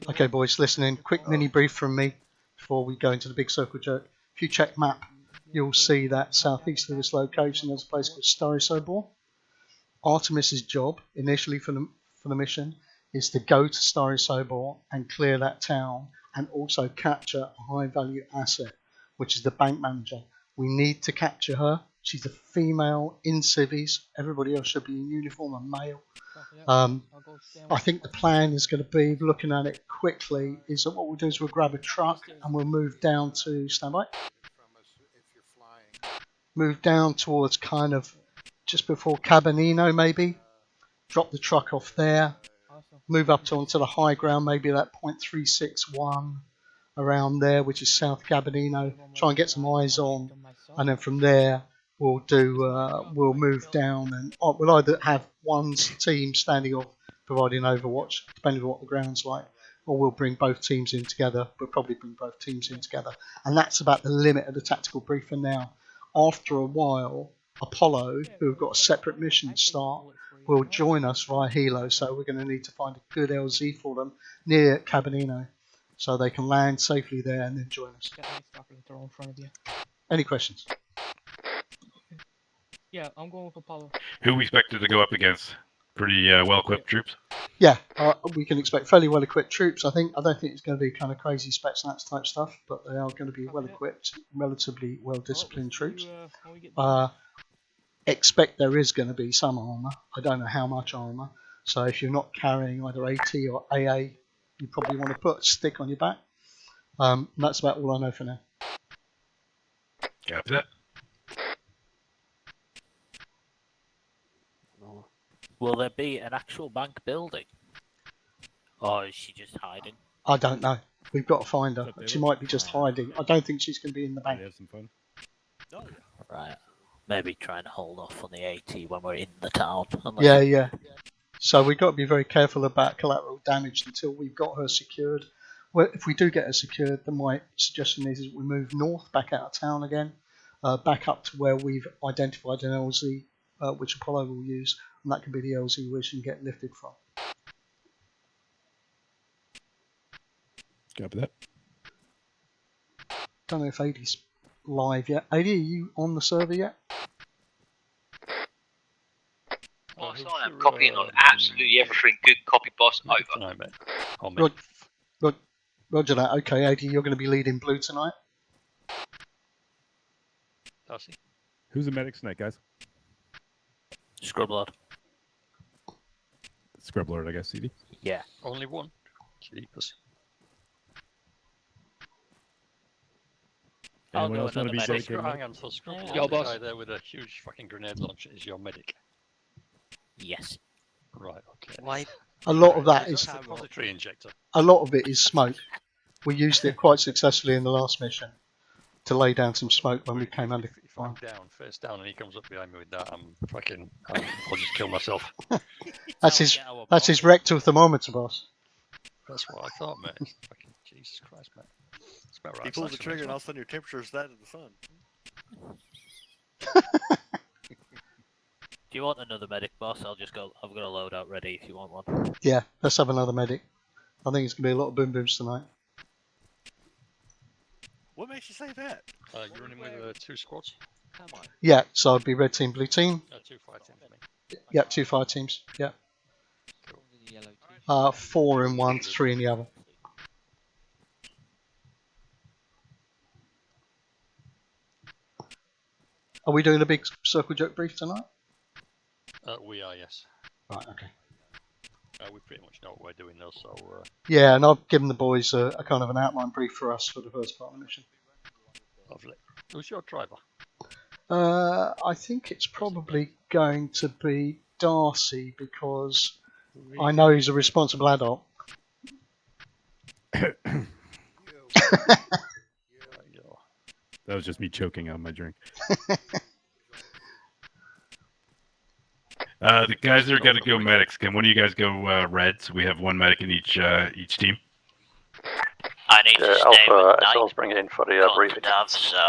Okay, boys, listen in. Quick mini brief from me before we go into the big circle jerk. If you check map, you'll see that southeast of this location there's a place called Stary. Artemis's job initially for the mission is to go to Stary and clear that town and also capture a high value asset, which is the bank manager. We need to capture her. She's a female in civvies. Everybody else should be in uniform and male. I think the plan is going to be, looking at it quickly, is that what we'll do is we'll grab a truck and we'll move down to standby. Move down towards kind of just before Cabanino maybe. Drop the truck off there. Move up onto the high ground, maybe that .361 around there, which is South Cabanino. Try and get some eyes on, and then from there we'll move down, and we'll either have one team standing off providing overwatch, depending on what the ground's like, or we'll bring both teams in together. We'll probably bring both teams in together, and that's about the limit of the tactical brief for now. After a while, Apollo, who have got a separate mission to start, will join us via Hilo, so we're going to need to find a good LZ for them near Cabanino, so they can land safely there and then join us. Any questions? Yeah, I'm going with Apollo. Who we expected to go up against? Pretty well-equipped troops? Yeah, we can expect fairly well-equipped troops. I don't think it's going to be kind of crazy spec snacks type stuff, but they are going to be well-equipped, relatively well-disciplined troops. Expect there is going to be some armour. I don't know how much armour. So if you're not carrying either AT or AA, you probably want to put a stick on your back. That's about all I know for now. Copy that. Will there be an actual bank building? Or is she just hiding? I don't know. We've got to find her. She might be just hiding. I don't think she's going to be in the bank. Have some fun. Right. Maybe trying to hold off on the AT when we're in the town. Yeah. So we've got to be very careful about collateral damage until we've got her secured. Well, if we do get her secured, then my suggestion is we move north, back out of town again, back up to where we've identified an LZ, which Apollo will use, and that can be the LZ where she can get lifted from. Copy that. Don't know if AD's live yet. AD, are you on the server yet? Boss, I am copying on absolutely everything. Good copy, boss. Over. Roger that. Okay, AD, you're going to be leading blue tonight. Darcy. Who's the medic tonight, guys? Scrublord. Scrublord, I guess, CD? Yeah. Only one. Jeepers. Anyone else want to be dedicated? Hang on, so Scrublord, Yo, boss. guy there with a huge fucking grenade launcher is your medic. Yes. Right, okay. Why? A lot of that is Suppository injector. a lot of it is smoke. We used it quite successfully in the last mission to lay down some smoke when we came under If I'm down, face down, and he comes up behind me with that, I'll just kill myself. That's his rectal thermometer, boss. That's what I thought, mate. Fucking Jesus Christ, mate. It's about right. He pulls the trigger and all of a sudden your temperature is that of the sun. Do you want another medic, boss? I've got a loadout ready if you want one. Yeah, let's have another medic. I think it's going to be a lot of boom booms tonight. What makes you say that? You're running with 2 squads? Yeah, so I'd be red team, blue team. 2 fire teams, I mean. Yeah, 2 fire teams. Yeah. Cool. 4 in one, 3 in the other. Are we doing a big circle jerk brief tonight? We are, yes. Right, okay. We pretty much know what we're doing though, so... Yeah, and I've given the boys a kind of an outline brief for us for the first part of the mission. Lovely. Who's your driver? I think it's probably going to be Darcy because I know he's a responsible adult. That was just me choking on my drink. The guys that are going to go medics, can one of you guys go red? So we have one medic in each team. I need to stay with Knight. I'll bring it in for the briefing.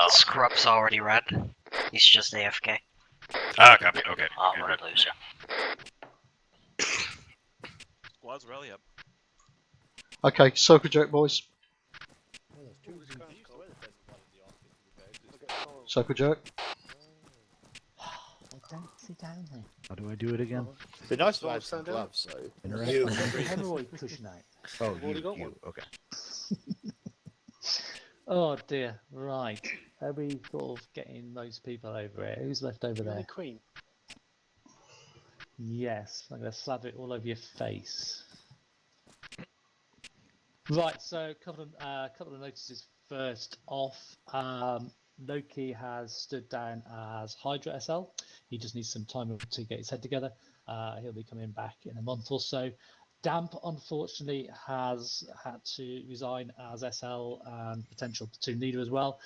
Scrub's already red. He's just AFK. Ah, copy. Okay. I'm a red loser. Squad's rally up. Okay, circle jerk, boys. Circle jerk. Well, don't sit down there. How do I do it again? It'd be nice to have some gloves, though. Interesting. Get the hemorrhoid cushion out. Oh, you. Okay. Oh dear. Right. Are we sort of getting those people over here? Who's left over there? Queen. Yes. I'm going to slather it all over your face. Right. So a couple of notices first off. Loki has stood down as Hydra SL. He just needs some time to get his head together. He'll be coming back in a month or so. Damp, unfortunately, has had to resign as SL and potential platoon leader as well.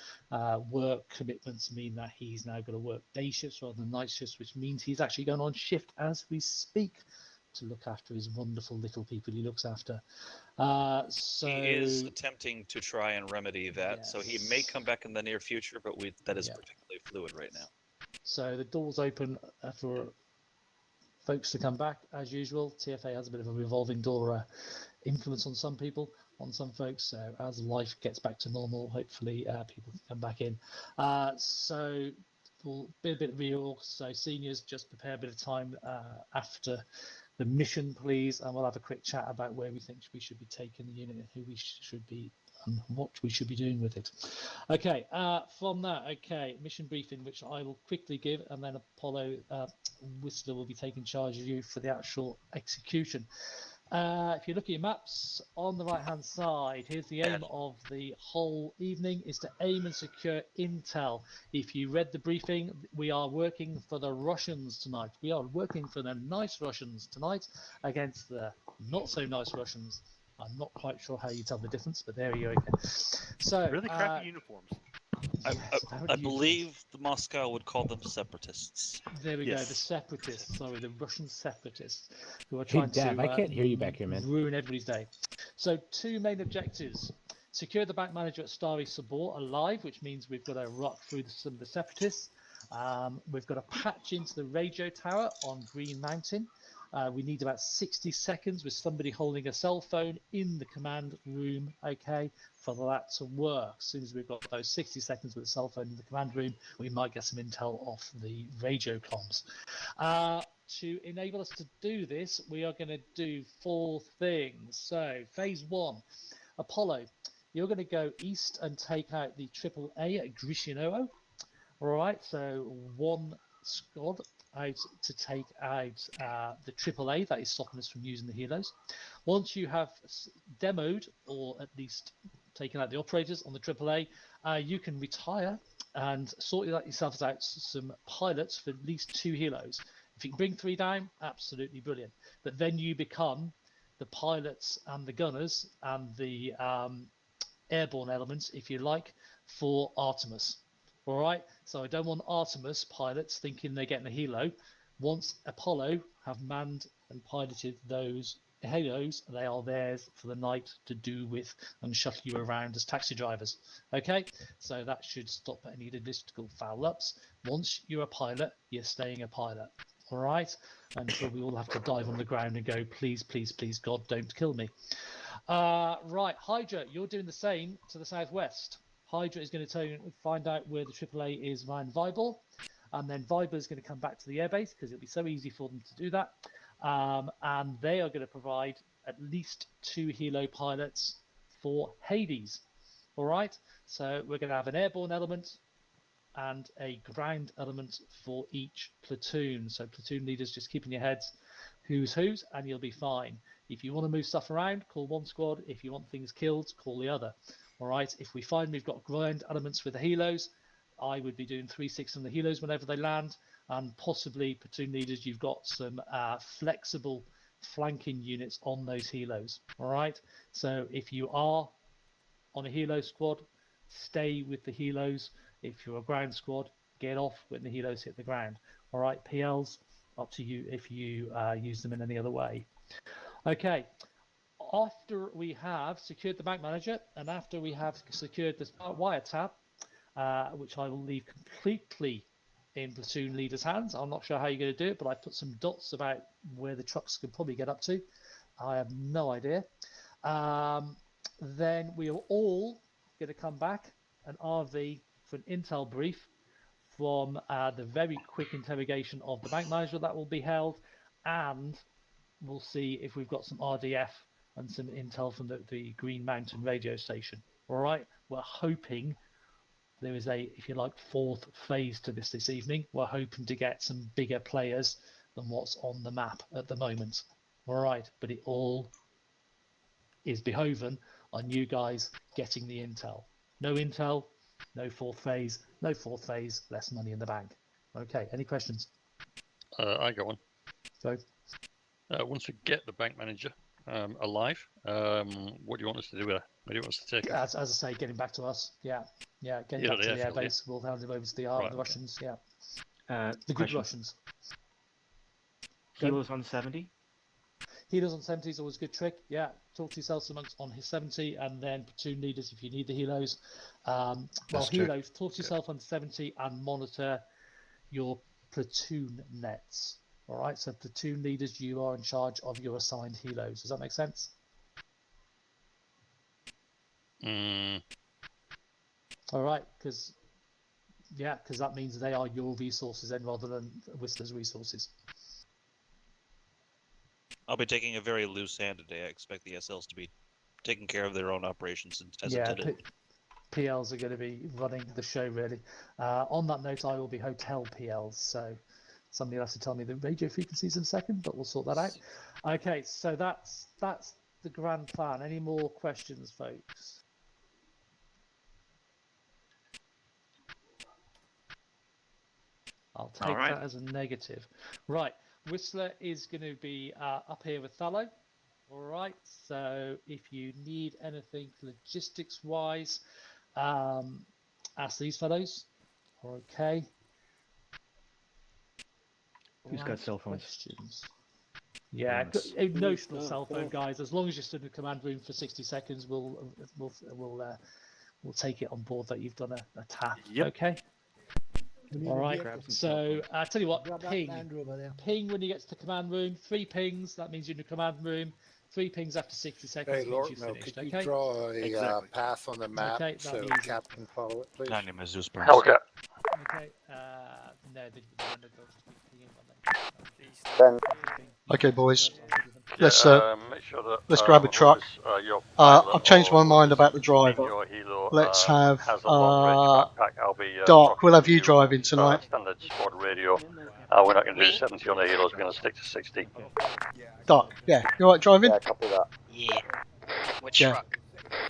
Work commitments mean that he's now going to work day shifts rather than night shifts, which means he's actually going on shift as we speak to look after his wonderful little people he looks after. So he is attempting to try and remedy that, so he may come back in the near future, but that is particularly fluid right now. So the door's open for folks to come back as usual. TFA has a bit of a revolving door influence on some people, on some folks. So as life gets back to normal, hopefully people can come back in. So we'll be a bit of reorg. So seniors, just prepare a bit of time after the mission, please, and we'll have a quick chat about where we think we should be taking the unit and who we should be and what we should be doing with it. Okay, from that, mission briefing, which I will quickly give, and then Apollo Whistler will be taking charge of you for the actual execution. If you look at your maps on the right hand side, here's the aim of the whole evening is to aim and secure intel. If you read the briefing, we are working for the Russians tonight. We are working for the nice Russians tonight against the not so nice Russians. I'm not quite sure how you tell the difference, but there you go. So really crappy uniforms. I believe the Moscow would call them separatists. There we go, the separatists. Sorry, the Russian separatists who are trying to. I can't hear you back here, man. Ruin everybody's day. So, two main objectives: secure the bank manager at Starry Sabor alive, which means we've got to rock through some of the separatists. We've got to patch into the radio tower on Green Mountain. We need about 60 seconds with somebody holding a cell phone in the command room, for that to work. As soon as we've got those 60 seconds with a cell phone in the command room, we might get some intel off the radio comms. To enable us to do this, we are going to do 4 things. So, phase 1, Apollo, you're going to go east and take out the AAA at Grishinovo. All right, so 1 squad out to take out the AAA that is stopping us from using the helos. Once you have demoed, or at least taken out the operators on the AAA, you can retire and sort yourselves out some pilots for at least 2 helos. If you can bring 3 down, absolutely brilliant. But then you become the pilots and the gunners and the airborne elements, if you like, for Artemis. All right, so I don't want Artemis pilots thinking they're getting a helo. Once Apollo have manned and piloted those helos, they are theirs for the night to do with and shuttle you around as taxi drivers. Okay, so that should stop any logistical foul-ups. Once you're a pilot, you're staying a pilot. All right, until we all have to dive on the ground and go, please, please, please, God, don't kill me. Right, Hydra, you're doing the same to the southwest. Hydra is going to find out where the AAA is via Viable, and then Viber is going to come back to the airbase because it'll be so easy for them to do that. And they are going to provide at least 2 helo pilots for Hades. All right, so we're going to have an airborne element and a ground element for each platoon. So platoon leaders, just keeping your heads who's, and you'll be fine. If you want to move stuff around, call 1 squad. If you want things killed, call the other. All right, if we find we've got ground elements with the helos, I would be doing 3-6 on the helos whenever they land, and possibly platoon leaders, you've got some flexible flanking units on those helos. All right, so if you are on a helo squad, stay with the helos. If you're a ground squad, get off when the helos hit the ground. All right, PLs, up to you if you use them in any other way. Okay. After we have secured the bank manager and after we have secured the wiretap, which I will leave completely in platoon leader's hands. I'm not sure how you're going to do it, but I put some dots about where the trucks could probably get up to. I have no idea. Then we are all going to come back and RV for an intel brief from the very quick interrogation of the bank manager that will be held, and we'll see if we've got some RDF and some intel from the Green Mountain radio station. All right, we're hoping there is a, if you like, fourth phase to this evening. We're hoping to get some bigger players than what's on the map at the moment. All right, but it all is behoven on you guys getting the intel. No intel, no fourth phase. No fourth phase, less money in the bank. Okay, any questions? I got one. So, once we get the bank manager alive, what do you want us to do with her? Where do you want us to take her? as I say, getting back to us. Yeah, getting back to the airbase. We'll hand him over to the Russians. Yeah, the good Russians. Helos on 70. Helos on 70 is always a good trick. Yeah, talk to yourselves amongst on his 70, and then platoon leaders if you need the helos. Helos, talk to yourself on 70 and monitor your platoon nets. All right, so platoon leaders, you are in charge of your assigned helos. Does that make sense? All right, because that means they are your resources then rather than Whistler's resources. I'll be taking a very loose hand today. I expect the SLs to be taking care of their own operations as intended. PLs are going to be running the show, really. On that note, I will be hotel PLs, so somebody will have to tell me the radio frequencies in a second, but we'll sort that out. Okay, so that's the grand plan. Any more questions, folks? I'll take that as a negative. Right. Whistler is going to be up here with Thallow. All right, so if you need anything logistics-wise, ask these fellows. Okay. Who's got cell phones? Questions? Yeah, a notional cell phone, guys. As long as you're stood in the command room for 60 seconds, we'll take it on board that you've done a tap. Yep. Okay. All right, so I tell you what, ping when you get to the command room. 3 pings, that means you're in the command room. 3 pings after 60 seconds. Hey, Lord, could you draw a path on the map so Cap can follow it, please? Okay. Okay, no, Okay, boys. Make sure that, Let's grab a truck. I've changed my mind about the driver. Let's have Dark. We'll have you driving tonight. Standard squad radio. We're not going to do 70 on the helos. We're going to stick to 60. Dark. Yeah, you alright driving? Yeah, copy that. Yeah. Which truck?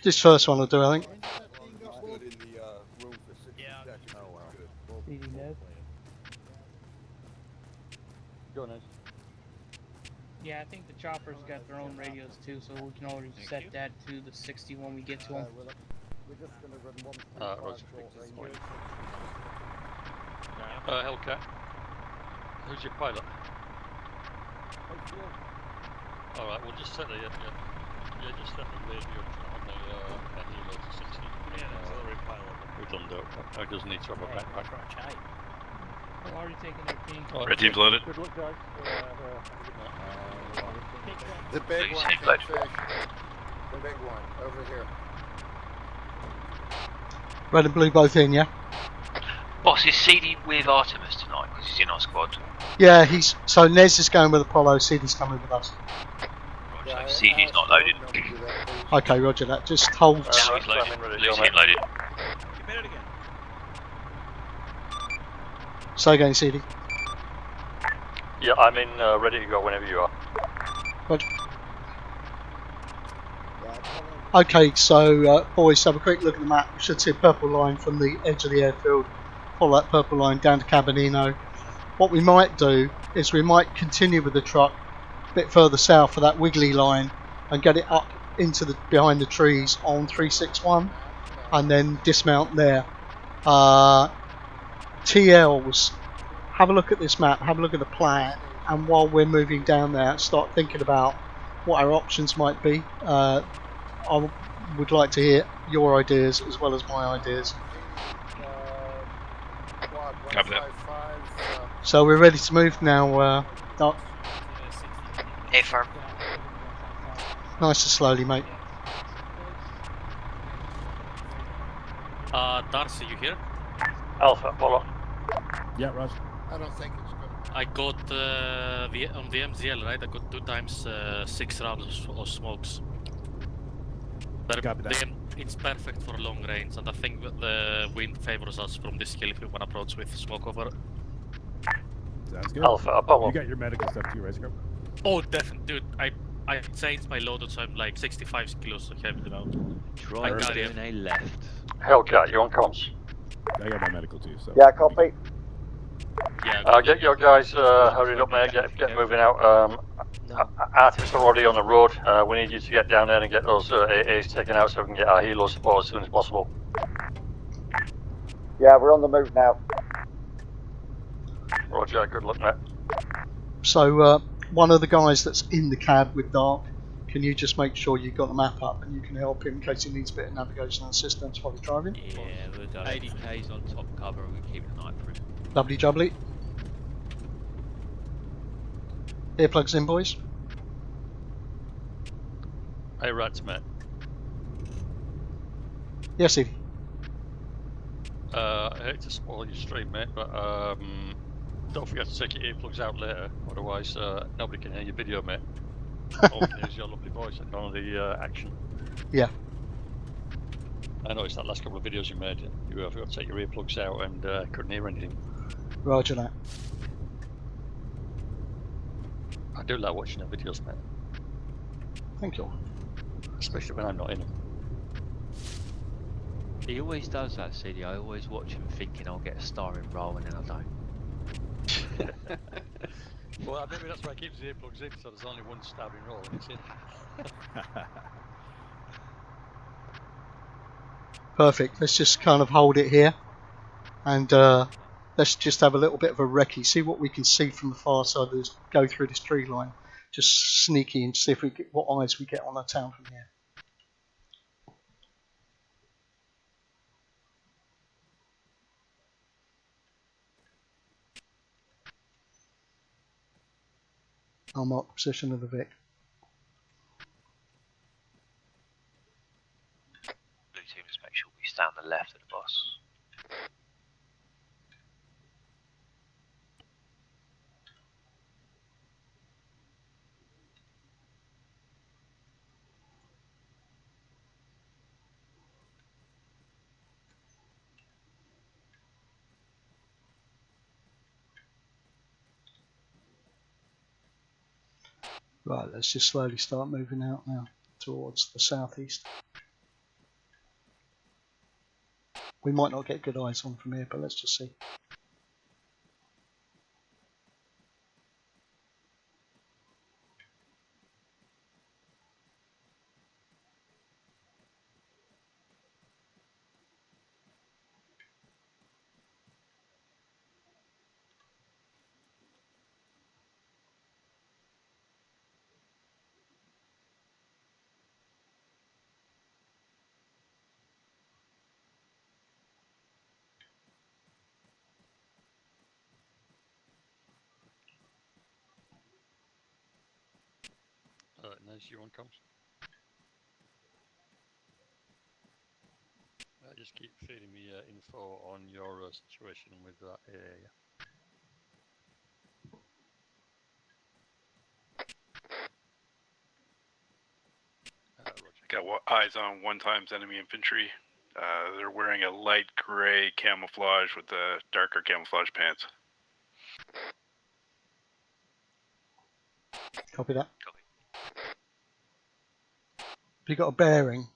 This first one will do, I think. Go on, Ed. Yeah, I think the choppers got their own radios too, so we can already set that to the 60 when we get to them. Hellcat. Who's your pilot? Alright, we'll just set the just set the radio on the helo to 60. Yeah, auxiliary pilot. We've done that. I just need to have a backpack. We're already taking their team. Red team's loaded. Good luck, guys. The big one, Catfish. The big one, over here. Red and blue both in, yeah? Boss, is CD with Artemis tonight? Because he's in our squad. Yeah, so Nez is going with Apollo, CD's coming with us. Right, so CD's not loaded. Okay, roger that. Just hold. No, he's loaded. Blue's hit loaded. You made it again. Say again, CD. Yeah, I'm in, ready to go whenever you are. Roger. Okay, so boys, have a quick look at the map. You should see a purple line from the edge of the airfield. Follow that purple line down to Cabinino. What we might do is we might continue with the truck a bit further south for that wiggly line and get it up into the behind the trees on 361 and then dismount there. TLs, have a look at this map, have a look at the plan, and while we're moving down there, start thinking about what our options might be. I would like to hear your ideas as well as my ideas. Copy that. So we're ready to move now, Doc. Hey, Farm. Nice and slowly, mate. Darcy, you here? Alpha, Apollo. Yeah, Raj. I don't think it's good. I got on the MZL, right? I got 2 times 6 rounds of smokes. Copy that. It's perfect for long range, and I think that the wind favors us from this hill if we want to approach with smoke over. Sounds good. Alpha, Apollo. You got your medical stuff too, right, Scrub? Oh, definitely, dude. I changed my load, so I'm like 65 kilos heavy now. Drive doing a left. Hellcat, you on comms? I got my medical too, so. Yeah, copy. Yeah. Get your guys hurried up, mate. Get moving out. Artists are already on the road. We need you to get down there and get those AAs taken out so we can get our helo support as soon as possible. Yeah, we're on the move now. Roger, good luck, mate. So one of the guys that's in the cab with Dark, can you just make sure you've got the map up and you can help him in case he needs a bit of navigation assistance while he's driving? Yeah, we'll go. 80k's on top cover and we keep an eye for him. Lovely jubbly. Earplugs in, boys. Hey, rats, mate. Yes, Evie. I hate to spoil your stream, mate, but don't forget to take your earplugs out later, otherwise nobody can hear your video, mate. All we can hear is your lovely voice and none of the action. Yeah. I noticed that last couple of videos you made, you forgot to take your earplugs out and couldn't hear anything. Roger that. I do like watching the videos, mate. Thank you. Especially when I'm not in them. He always does that, CD. I always watch him thinking I'll get a starring role and then I don't. Well, maybe that's why I keep the earplugs in, so there's only one starring role and it's in. Perfect. Let's just kind of hold it here and let's just have a little bit of a recce. See what we can see from the far side. Let's go through this tree line. Just sneaky and see if we get, what eyes we get on the town from here. I'll mark the position of the Vic. Blue team, just make sure we stay on the left of the boss. Right, let's just slowly start moving out now towards the southeast. We might not get good eyes on from here, but let's just see. Nice, you on comms? Just keep feeding me info on your situation with that area. Got eyes on 1 times enemy infantry. They're wearing a light gray camouflage with the darker camouflage pants. Copy that. Copy. Have you got a bearing?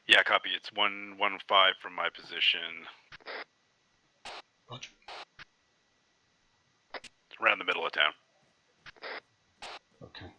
Yeah, copy. It's 115 from my position. Roger. It's around the middle of town. Okay.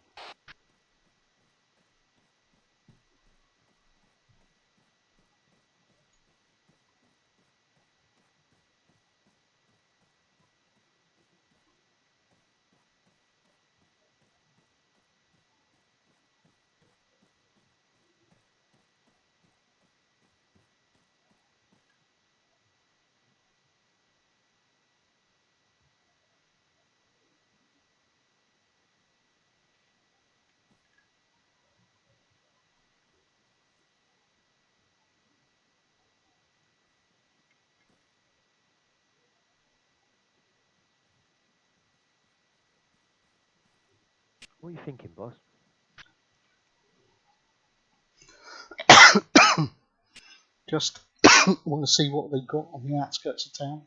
What are you thinking, boss? Just want to see what they've got on the outskirts of town.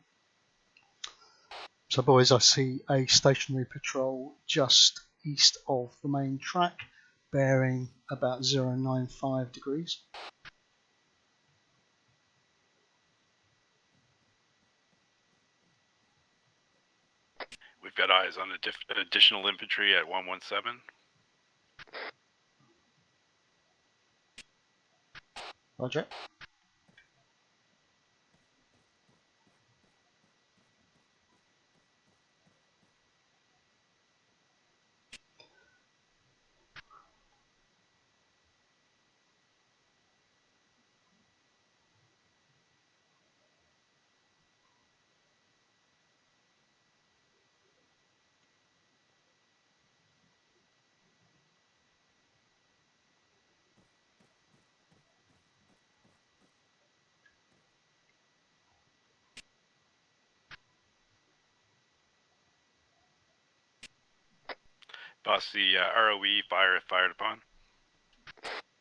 So boys, I see a stationary patrol just east of the main track, bearing about 095 degrees. We've got eyes on additional infantry at 117. Roger. Boss, the ROE fired upon.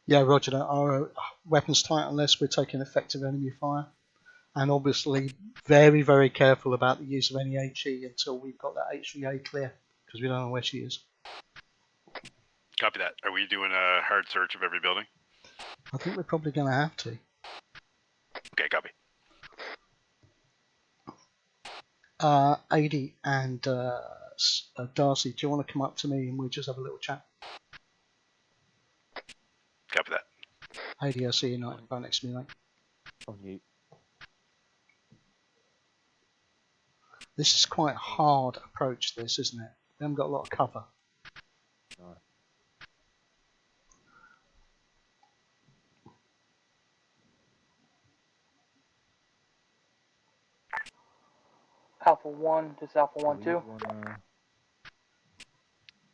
Yeah, roger that. Our weapons tight unless we're taking effective enemy fire. And obviously very, very careful about the use of any HE until we've got that HVA clear, because we don't know where she is. Copy that. Are we doing a hard search of every building? I think we're probably going to have to. Okay, copy. AD and Darcy, do you want to come up to me and we'll just have a little chat? Copy that. AD, I see you right next to me, mate. On you. This is quite a hard approach, this, isn't it? We haven't got a lot of cover. No. Alpha 1, this is Alpha 1 2.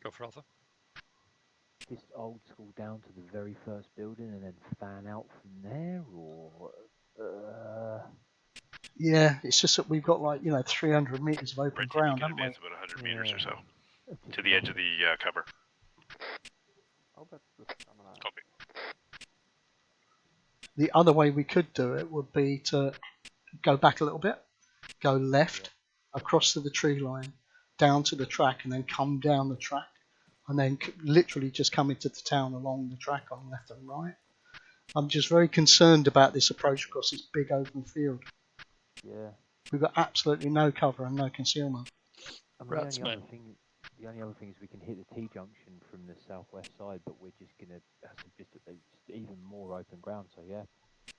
Go for Alpha. Just old school down to the very first building and then fan out from there, or Yeah, it's just that we've got 300 meters of open ground, haven't we? Advance about 100 meters or so to the edge of the cover. Copy. The other way we could do it would be to go back a little bit, go left across to the tree line, down to the track, and then come down the track, and then literally just come into the town along the track on left and right. I'm just very concerned about this approach across this big open field. yeah. We've got absolutely no cover and no concealment. I mean, the only other thing is we can hit the T junction from the southwest side, but we're just gonna have just even more open ground. So yeah,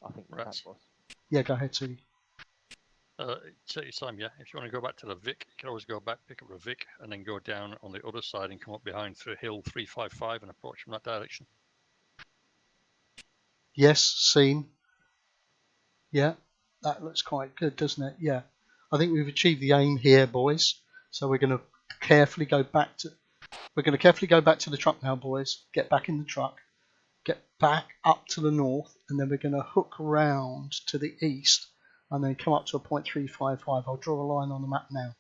I think the Rats. boss. Yeah, go ahead, Sudi. Take your time, yeah. If you want to go back to the Vic, you can always go back, pick up the Vic, and then go down on the other side and come up behind through Hill 355 and approach from that direction. Yes, seen. Yeah, that looks quite good, doesn't it? Yeah. I think we've achieved the aim here, boys. So we're going to carefully go back to the truck now, boys. Get back in the truck. Get back up to the north, and then we're going to hook around to the east and then come up to a .355. I'll draw a line on the map now.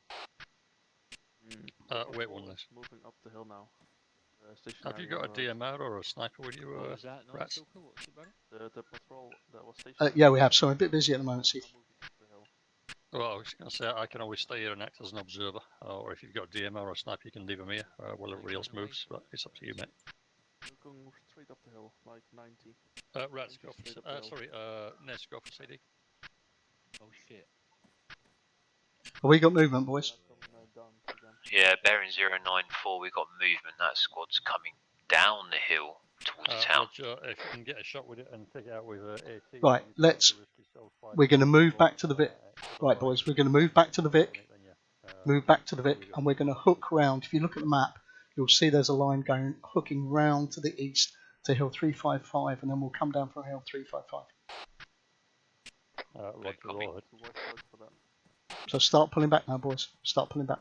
Wait one less. Moving up the hill now. Have you got a DMR or a sniper with you, Rats? The patrol that was stationed. Yeah, we have. So I'm a bit busy at the moment, Steve. Well, I was going to say, I can always stay here and act as an observer, or if you've got a DMR or a sniper, you can leave them here while everybody else moves, but it's up to you, mate. We're going straight up the hill, like 90. Rats, go for, sorry, Nez, go for CD. Oh shit. Have we got movement, boys? Yeah, bearing 094, we got movement. That squad's coming down the hill towards the town. Roger, if you can get a shot with it and take it out with AT. Right, we're going to move back to the Vic. Right, boys, we're going to move back to the Vic. Move back to the Vic, and we're going to hook round. If you look at the map, you'll see there's a line going hooking round to the east to Hill 355, and then we'll come down from Hill 355. So start pulling back now, boys. Start pulling back.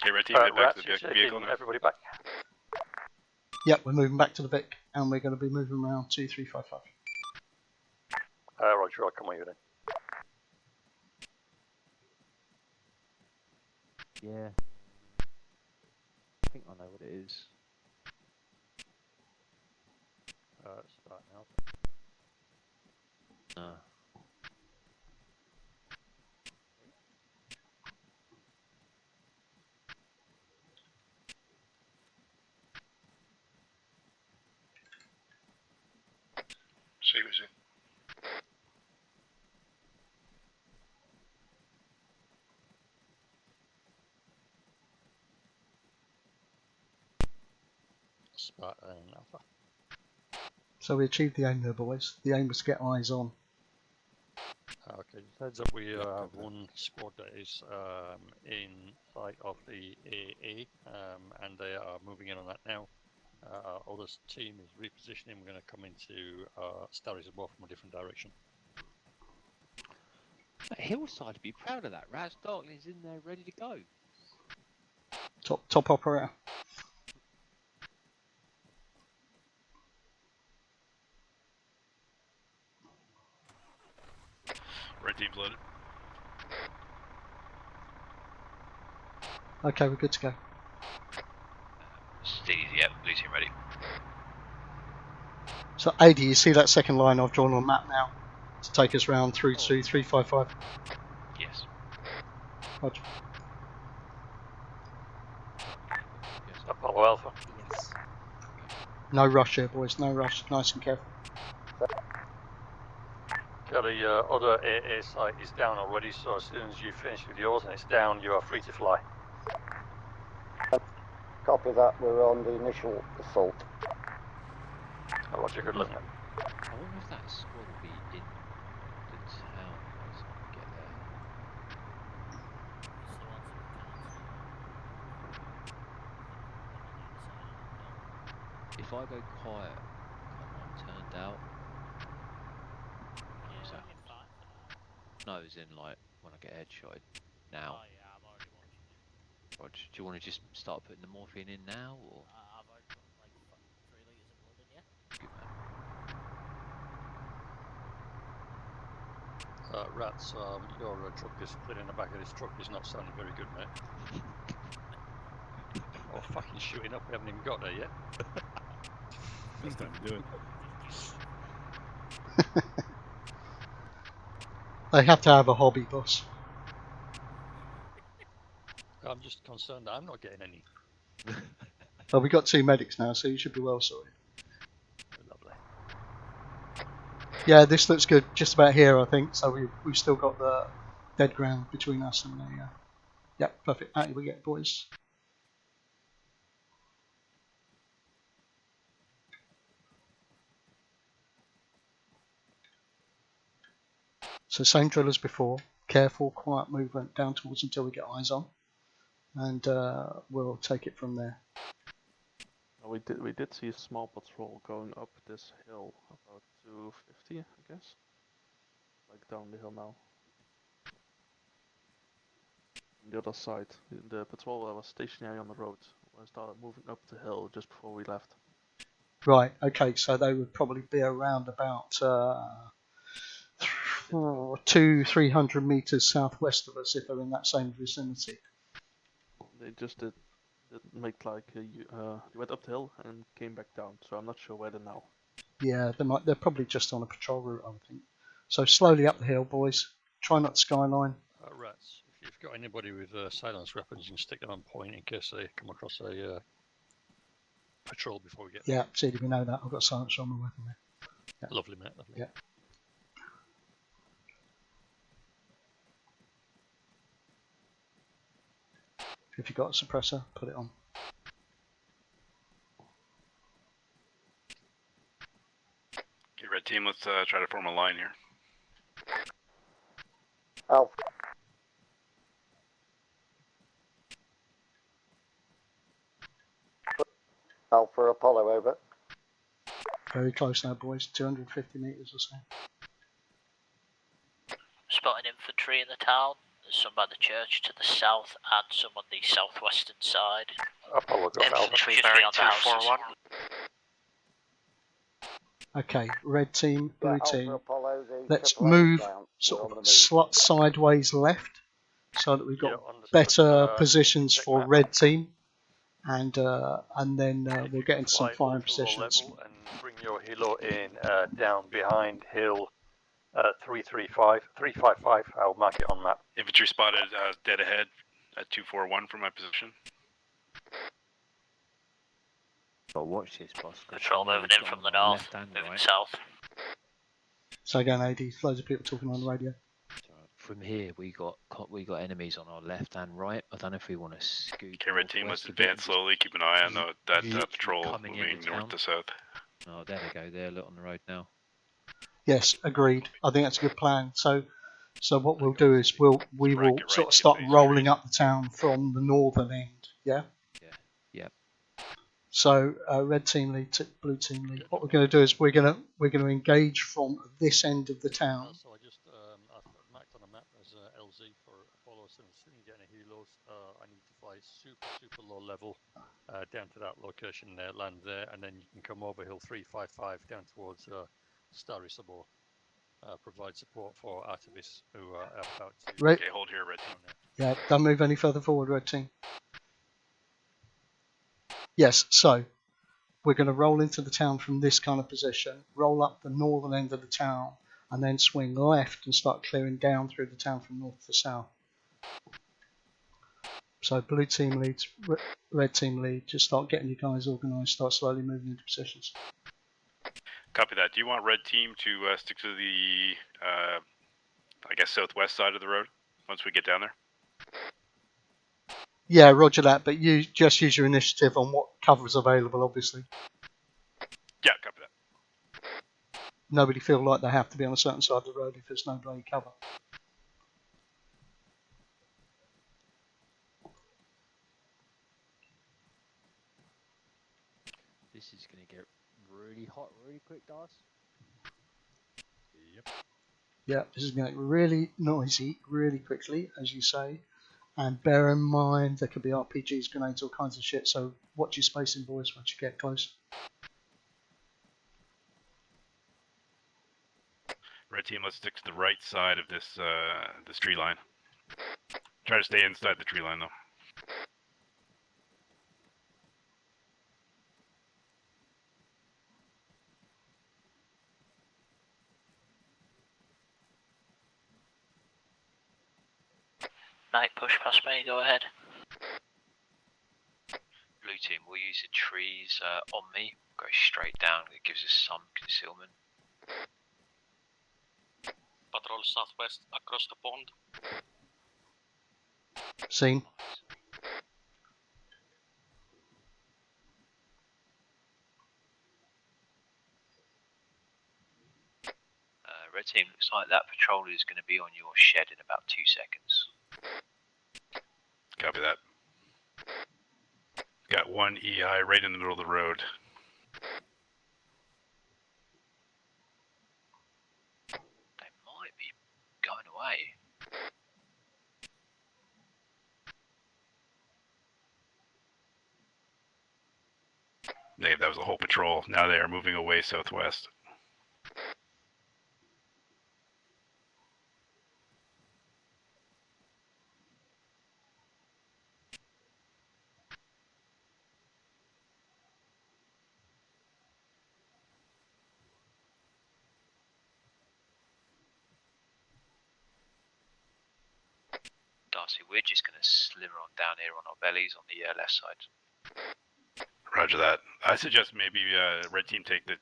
Okay, red team, get back to the vehicle now. Everybody back. Yep, we're moving back to the Vic, and we're going to be moving around 2355. Roger, I'll come with you then. Yeah. think I know what it is. Start now. See what's in. Alpha. So we achieved the aim there, boys. The aim was to get eyes on. Okay, just heads up, we have one squad that is in sight of the AA, and they are moving in on that now. Our other team is repositioning. We're going to come into Starry's above from a different direction. Hillside would be proud of that. Raz Darkling's in there ready to go. Top operator. Red team's loaded. Okay, we're good to go. Steve, yeah, blue team ready. So, AD, you see that second line I've drawn on the map now to take us round through to 355? Yes. Roger. Apollo Alpha. Yes. No rush here, boys. No rush. Nice and careful. The other AA site is down already, so as soon as you finish with yours and it's down, you are free to fly. Copy that, we're on the initial assault. Roger, good luck. I wonder if that squad will be in the town by the time we get there. If I go quiet, I'm turned out. What's that? No, as in like when I get headshotted now. Oh yeah, I'm already watching it. Roger, do you want to just start putting the morphine in now, or? I've already put like 3 litres of blood in, yeah? Good man. Rats, your truck discipline in the back of this truck is not sounding very good, mate. Oh, fucking shooting up, we haven't even got there yet. It's time to do it. They have to have a hobby, boss. I'm just concerned that I'm not getting any. Well, we've got 2 medics now, so you should be well sorted. Lovely. Yeah, this looks good. Just about here, I think. So we've still got the dead ground between us and the... Yep, perfect. Out we get, boys. So same drill as before. Careful, quiet movement down towards until we get eyes on. And we'll take it from there. We did see a small patrol going up this hill, about 250, I guess. Like down the hill now. On the other side, the patrol that was stationary on the road started moving up the hill just before we left. Right, okay, so they would probably be around about 200-300 meters southwest of us if they're in that same vicinity. They just did make like you went up the hill and came back down, so I'm not sure where they're now. Yeah, they're probably just on a patrol route, I would think. So slowly up the hill, boys. Try not to skyline. Rats, if you've got anybody with silence weapons, you can stick them on point in case they come across a patrol before we get there. Yeah, see, we know that. I've got silencer on my weapon there. Yeah. Lovely, mate. Lovely. Yeah. If you've got a suppressor, put it on. Okay, red team, let's try to form a line here. Alpha. Alpha Apollo, over. Very close now, boys. 250 meters or so. Spotting infantry in the town. There's some by the church to the south and some on the southwestern side. Apollo, got Infantry bearing 241. Okay, red team, blue team. Apollo, Let's move sort of sideways left so that we've got better positions for red team. and then we'll get into some Fly firing ultra low positions. level and bring your helo in down behind hill 355. I'll mark it on map. Infantry spotted dead ahead at 241 from my position. But watch this, boss. Patrol moving in from the north, moving south. So again, AD, loads of people talking on the radio. From here, we got enemies on our left and right. I don't know if we want to scoot. Okay, red team, let's advance slowly. Keep an eye on that patrol moving north to south. Oh, there they go. They're on the road now. Yes, agreed. I think that's a good plan. So what we'll do is we will sort of start rolling up the town from the northern end. Yeah. Yeah. So red team lead, blue team lead. What we're going to do is we're going to engage from this end of the town. So I just I've marked on a map as LZ for Apollo. As soon as you get any helos, I need to fly super low level down to that location there, land there, and then you can come over hill 355 down towards Starry Sabor. Provide support for Artemis, who are about to. Red, okay, hold here, red team. Yeah, don't move any further forward, red team. Yes, so we're going to roll into the town from this kind of position, roll up the northern end of the town, and then swing left and start clearing down through the town from north to south. So blue team leads, red team lead, just start getting you guys organised, start slowly moving into positions. Copy that. Do you want red team to stick to the, I guess, southwest side of the road once we get down there? Yeah, roger that, but you just use your initiative on what cover is available, obviously. Yeah, copy that. Nobody feel like they have to be on a certain side of the road if there's no bloody cover. This is going to get really hot really quick, Darce. Yep. Yeah, this is going to get really noisy really quickly, as you say. And bear in mind, there could be RPGs, grenades, all kinds of shit, so watch your spacing, boys, once you get close. Red team, let's stick to the right side of this this tree line. Try to stay inside the tree line, though. Night push past me, go ahead. Blue team, we'll use the trees on me. Go straight down, it gives us some concealment. Patrol southwest across the pond. Seen. Red team, looks like that patrol is going to be on your shed in about 2 seconds. Copy that. Got one EI right in the middle of the road. They might be going away. That was a whole patrol. Now they are moving away southwest. Darcy, we're just going to sliver on down here on our bellies on the left side. Roger that. I suggest maybe red team take the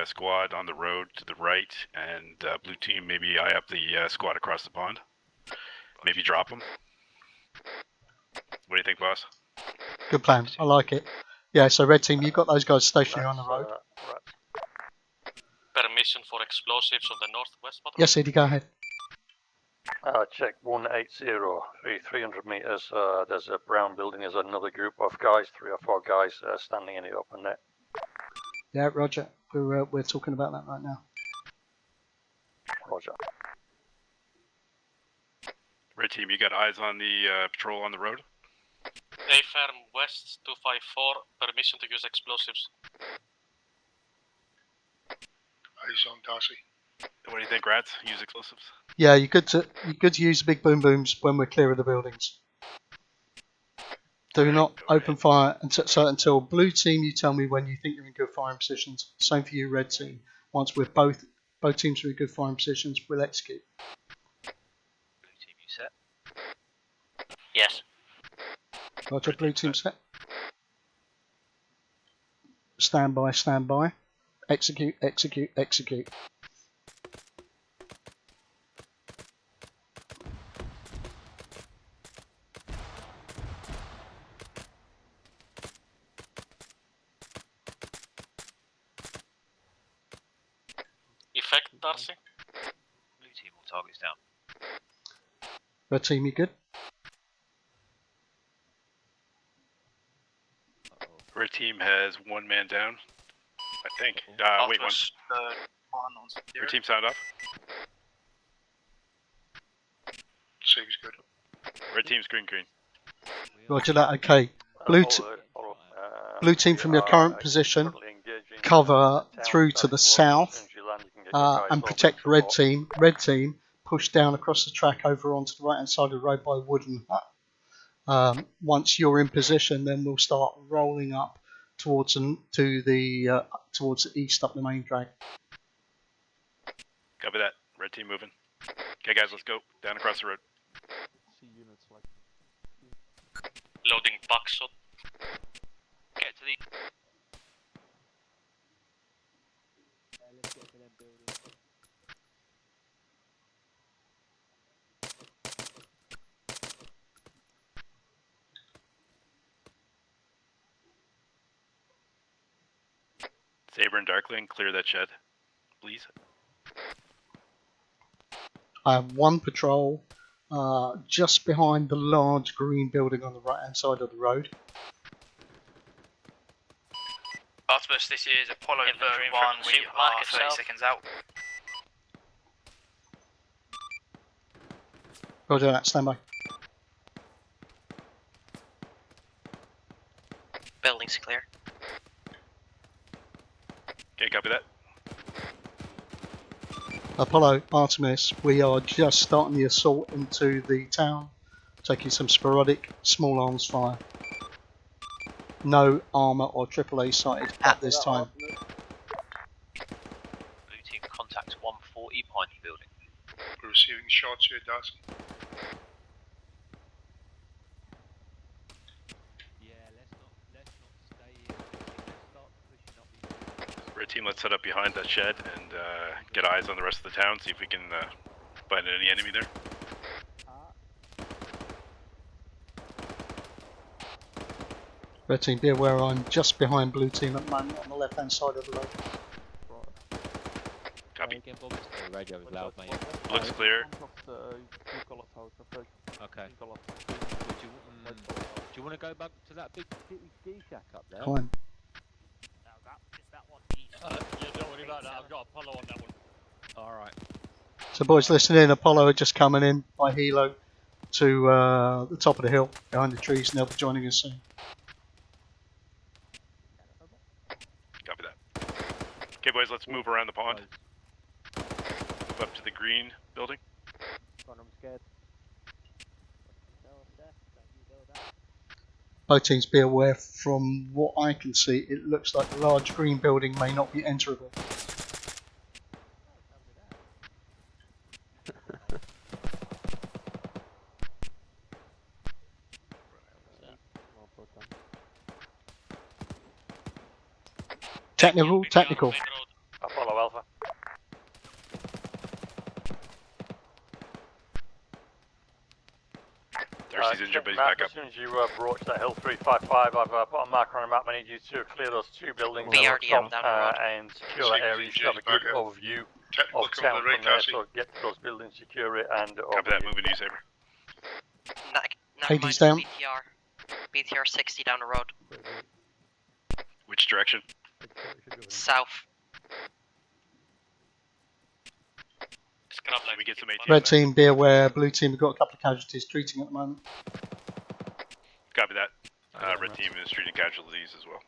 squad on the road to the right, and blue team maybe eye up the squad across the pond. Maybe drop them. What do you think, boss? Good plan. I like it. Yeah, so red team, you've got those guys stationary on the road. Permission for explosives on the northwest patrol? Yes, Eddie, go ahead. Check 180, 300 meters. There's a brown building. There's another group of guys, 3 or 4 guys standing in the open net. Yeah, roger. We're talking about that right now. Roger. Red team, you got eyes on the patrol on the road? A firm west 254. Permission to use explosives. Eyes on Darcy. What do you think, Rats? Use explosives? Yeah, you're good to use big boom booms when we're clear of the buildings. Do not open fire until blue team you tell me when you think you're in good firing positions. Same for you, red team. Once we're both teams are in good firing positions, we'll execute. Blue team, you set? Yes. Roger, blue team set. Stand by, stand by. Execute, execute, execute. Effect, Darcy? Blue team, all targets down. Red team, you good? Red team has one man down, I think. Wait, one. Red team sound off. Seems good. Red team's green, green. Roger that, okay. Blue team from your current position, cover through to the south and protect red team. Red team, push down across the track over onto the right hand side of the road by Wooden Hut. Once you're in position, then we'll start rolling up towards the east up the main drag. Copy that. Red team moving. Okay, guys, let's go down across the road. Loading box up. Get to the. Let's get to them buildings. Saber and Darkling, clear that shed, please. I have one patrol just behind the large green building on the right hand side of the road. Artemis, this is Apollo Infantry Bird 1, from we supermarket are 30 itself. seconds out. Roger that, stand by. Building's clear. Okay, copy that. Apollo, Artemis, we are just starting the assault into the town, taking some sporadic small arms fire. No Arma or AAA sighted at this time. Blue team, contact 140 Piney building. We're receiving shots here, Darcy. Yeah, let's not stay here. Let's start pushing up. Red team, let's set up behind that shed and get eyes on the rest of the town, see if we can find any enemy there. Red team, be aware I'm just behind blue team at the moment on the left hand side of the road. Copy. The radio is loud, mate. Looks clear. Okay. Do you want to go back to that big ski shack up there? Fine. Yeah, don't worry about that. I've got Apollo on that one. Alright. So boys, listen in. Apollo are just coming in by helo to the top of the hill behind the trees, and they'll be joining us soon. Copy that. Okay, boys, let's move around the pond. Move up to the green building. I'm scared. Both teams, be aware, from what I can see, it looks like the large green building may not be enterable. Technical. Apollo Alpha. Darcy's injured, but he's back up. As soon as you broach that hill 355, I've put a marker on the map. I need you to clear those two buildings BRDM down the road. and secure that area. You should have a good overview of town from there, so get to those buildings, secure it, and Copy that, moving to you, Saber. Hades down. BTR 60 down the road. Which direction? South. Let me get some ATs. Red team, be aware. Blue team, we've got a couple of casualties treating at the moment. Copy that. Red team is treating casualties as well.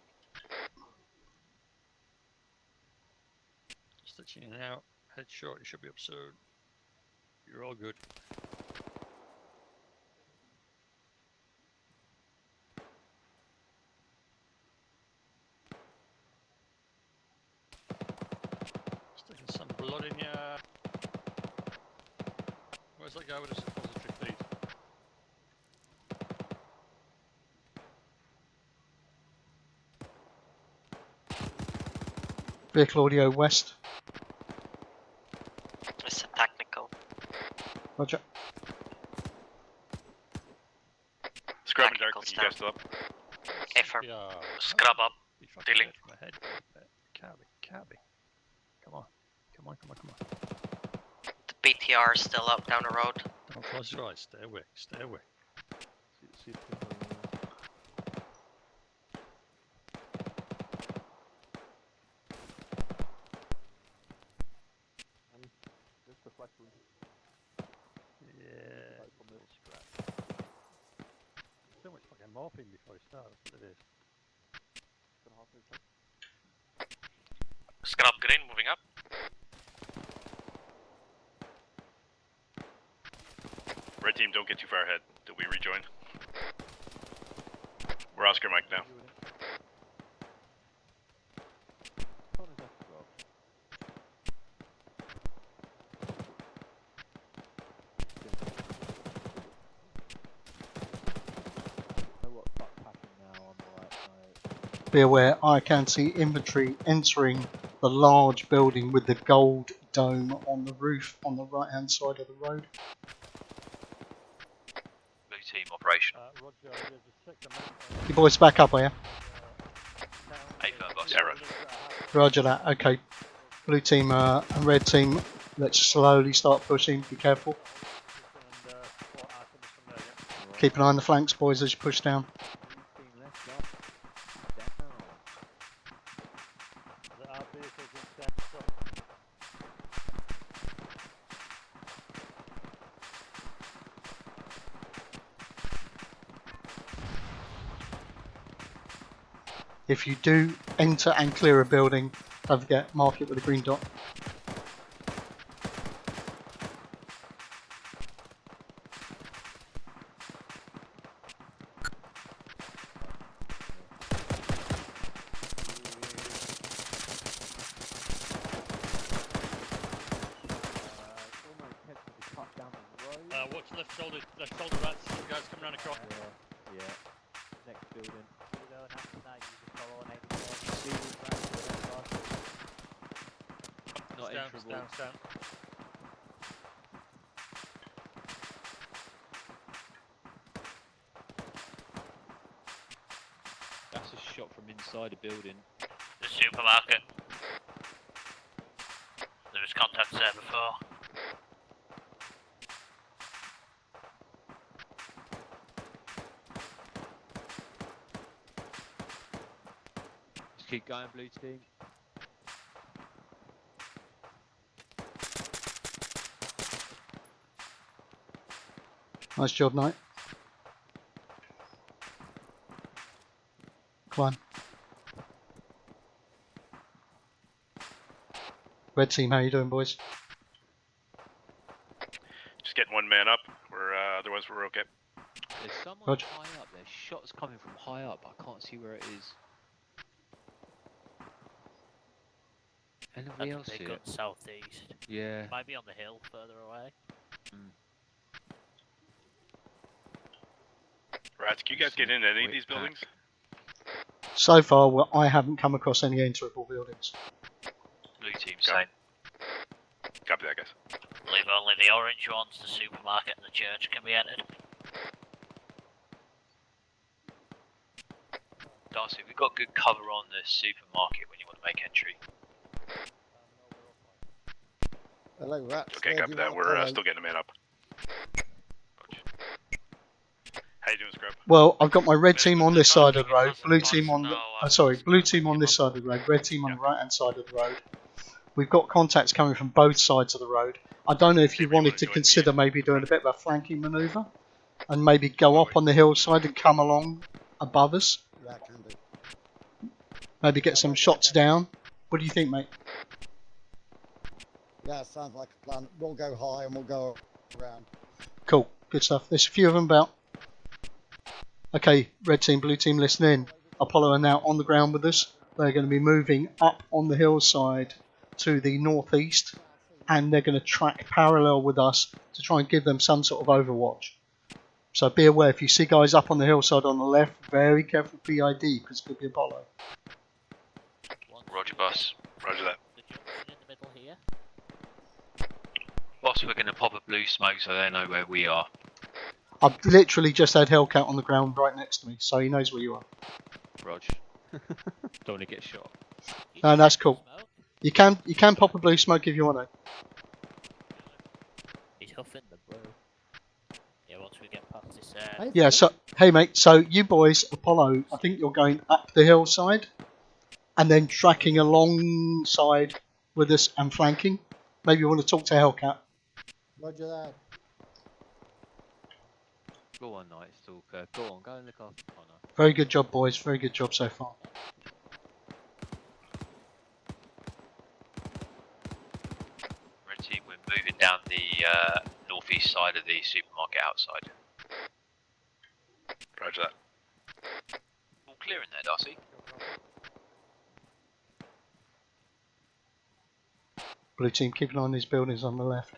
Stitching in and out. Head short, you should be up soon. You're all good. loading your... Where's that guy with a suppository feed? Vehicle audio west. It's a technical. Roger. Scrub and dark, you guys still up? Effort. Yeah. Scrub up. Dealing. My head. Cabby. Come on. The BTR is still up down the road. Don't close your eyes. Stay away. See just the flag room. Yeah. So much fucking morphine before you start. That's what it is. Scrub green moving up. Red team, don't get too far ahead. Did we rejoin? We're Oscar Mike now. Be aware, I can see infantry entering the large building with the gold dome on the roof on the right hand side of the road. Blue team operation. You boys back up, are you? Hey, firm boss. Yeah, Roger. Roger that, okay. Blue team and red team, let's slowly start pushing, be careful. Keep an eye on the flanks, boys, as you push down. If you do enter and clear a building, don't forget, mark it with a green dot. Watch left shoulder rats. Some guys coming around the corner. Yeah. Next building. Not enterable. Down. That's a shot from inside a building. The supermarket. There was contacts there before. Just keep going, blue team. Nice job, Knight. Come on. Red team, how you doing, boys? Just getting one man up. Otherwise we're okay. There's someone Roger. high up. There's shots coming from high up. I can't see where it is. Anybody else They see got it? southeast. Yeah. Might be on the hill further away. Rats, can you guys get into any of these buildings? So far, well, I haven't come across any enterable buildings. Blue team, same. Copy that, guys. I believe only the orange ones, the supermarket and the church, can be entered. Darcy, we've got good cover on the supermarket when you want to make entry. Hello, rats. Okay, copy that. We're still getting a man up. How you doing, Scrub? Well, I've got my red team on this side of the road, blue team on the blue team on this side of the road, red team on the right hand side of the road. We've got contacts coming from both sides of the road. I don't know if you wanted to consider maybe doing a bit of a flanking manoeuvre and maybe go up on the hillside and come along above us. Yeah, can do. Maybe get some shots down. What do you think, mate? Yeah, sounds like a plan. We'll go high and we'll go around. Cool, good stuff. There's a few of them about. Okay, red team, blue team, listen in. Apollo are now on the ground with us. They're going to be moving up on the hillside to the northeast and they're going to track parallel with us to try and give them some sort of overwatch. So be aware, if you see guys up on the hillside on the left, very careful PID, because it could be Apollo. Roger, boss. Roger that. The junction in the middle here. Boss, we're going to pop a blue smoke so they know where we are. I've literally just had Hellcat on the ground right next to me, so he knows where you are. Rog. Don't want to get shot. No, that's cool. You can pop a blue smoke if you want to. He's huffing the blue. Yeah, once we get past this. Yeah, so, hey mate, so you boys, Apollo, I think you're going up the hillside and then tracking alongside with us and flanking. Maybe you want to talk to Hellcat. Roger that. Go on, Night Stalker. Go on, go and look after Connor. Very good job, boys. Very good job so far. Red team, we're moving down the northeast side of the supermarket outside. Roger that. All clear in there, Darcy. Blue team, keep an eye on these buildings on the left.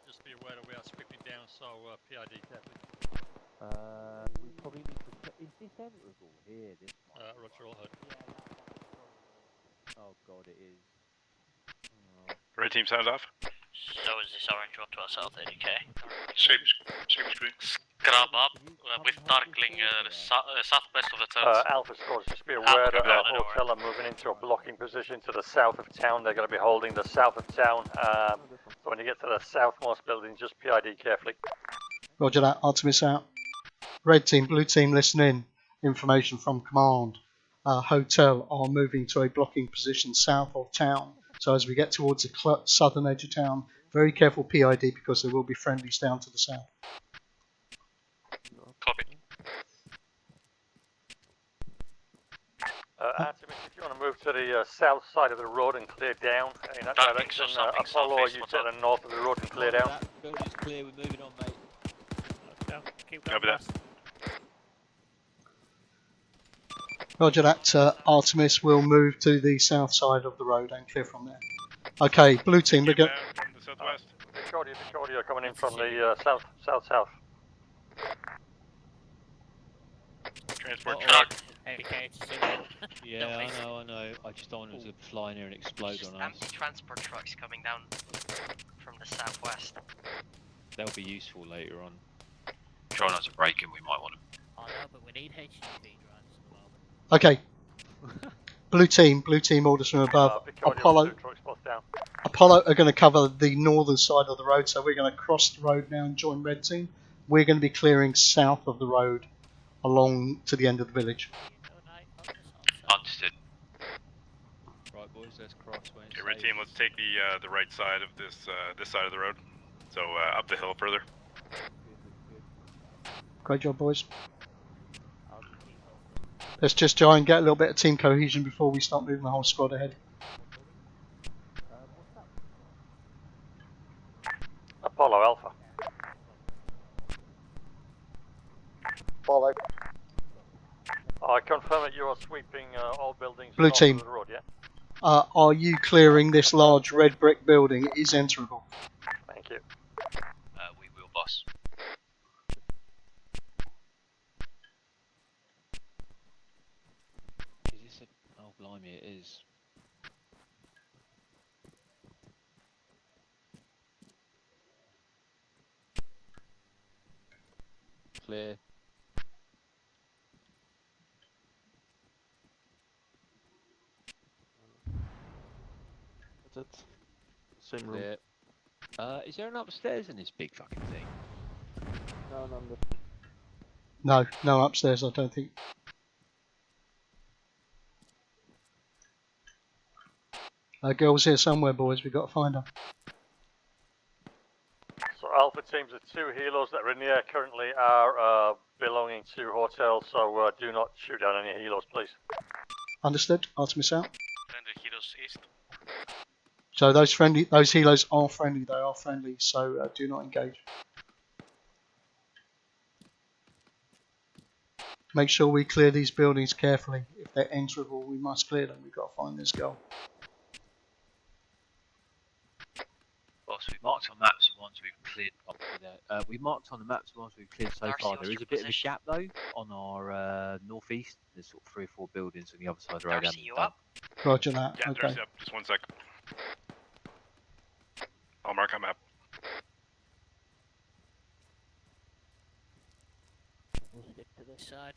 Just be aware that we are scripting down, so PID carefully. We probably need to. Is this enterable here? This one? Roger, all heard. Oh god, it is. Red team sound off. So is this orange one to our south, ADK? Same screen. Scrub up with darkling southwest of the turret. Alpha scores, just be aware that our hotel are moving into a blocking position to the south of town. They're going to be holding the south of town. So when you get to the southmost building, just PID carefully. Roger that, Artemis out. Red team, blue team, listen in. Information from command. Hotel are moving to a blocking position south of town. So as we get towards the southern edge of town, very careful PID because there will be friendlies down to the south. Copy. Artemis, if you want to move to the south side of the road and clear down in that direction, Apollo, you to the north of the road and clear down. Building's clear, we're moving on, mate. Keep going. Copy that. Roger that, Artemis will move to the south side of the road and clear from there. Okay, blue team, we're going. From the southwest. Victoria coming in from the south. Transport truck. Yeah, I know. I just don't want them to fly in here and explode on us. Empty transport trucks coming down from the southwest. They'll be useful later on. Try not to break them, we might want them. I know, but we need HGV drivers at the moment. Okay. Blue team orders from above. Apollo are going to cover the northern side of the road, so we're going to cross the road now and join red team. We're going to be clearing south of the road along to the end of the village. Understood. Right, boys, let's cross. Okay, red team, let's take the right side of this side of the road. So up the hill further. Great job, boys. Let's just try and get a little bit of team cohesion before we start moving the whole squad ahead. Apollo Alpha. Apollo. I confirm that you are sweeping all buildings Blue north team. of the road, yeah? Are you clearing this large red brick building? It is enterable. Thank you. We will, boss. Is this a... Oh, blimey, it is. Clear. That's it. Same room. Clear. Is there an upstairs in this big fucking thing? No upstairs, I don't think. Girl's here somewhere, boys. We've got to find her. So Alpha teams, the two helos that are in the air currently are belonging to hotels, so do not shoot down any helos, please. Understood. Artemis out. Send the heroes east. So those helos are friendly. They are friendly. So do not engage. Make sure we clear these buildings carefully. If they're enterable, we must clear them. We've got to find this goal. Boss, we marked on maps the ones we've cleared. We marked on the maps the ones we've cleared so far. There is a bit of a gap though on our northeast. There's sort of 3 or 4 buildings on the other side of the road. Darcy, you up? Roger that. Yeah, Okay. Darcy up. Just 1 sec. I'll mark on map. We'll stick to this side.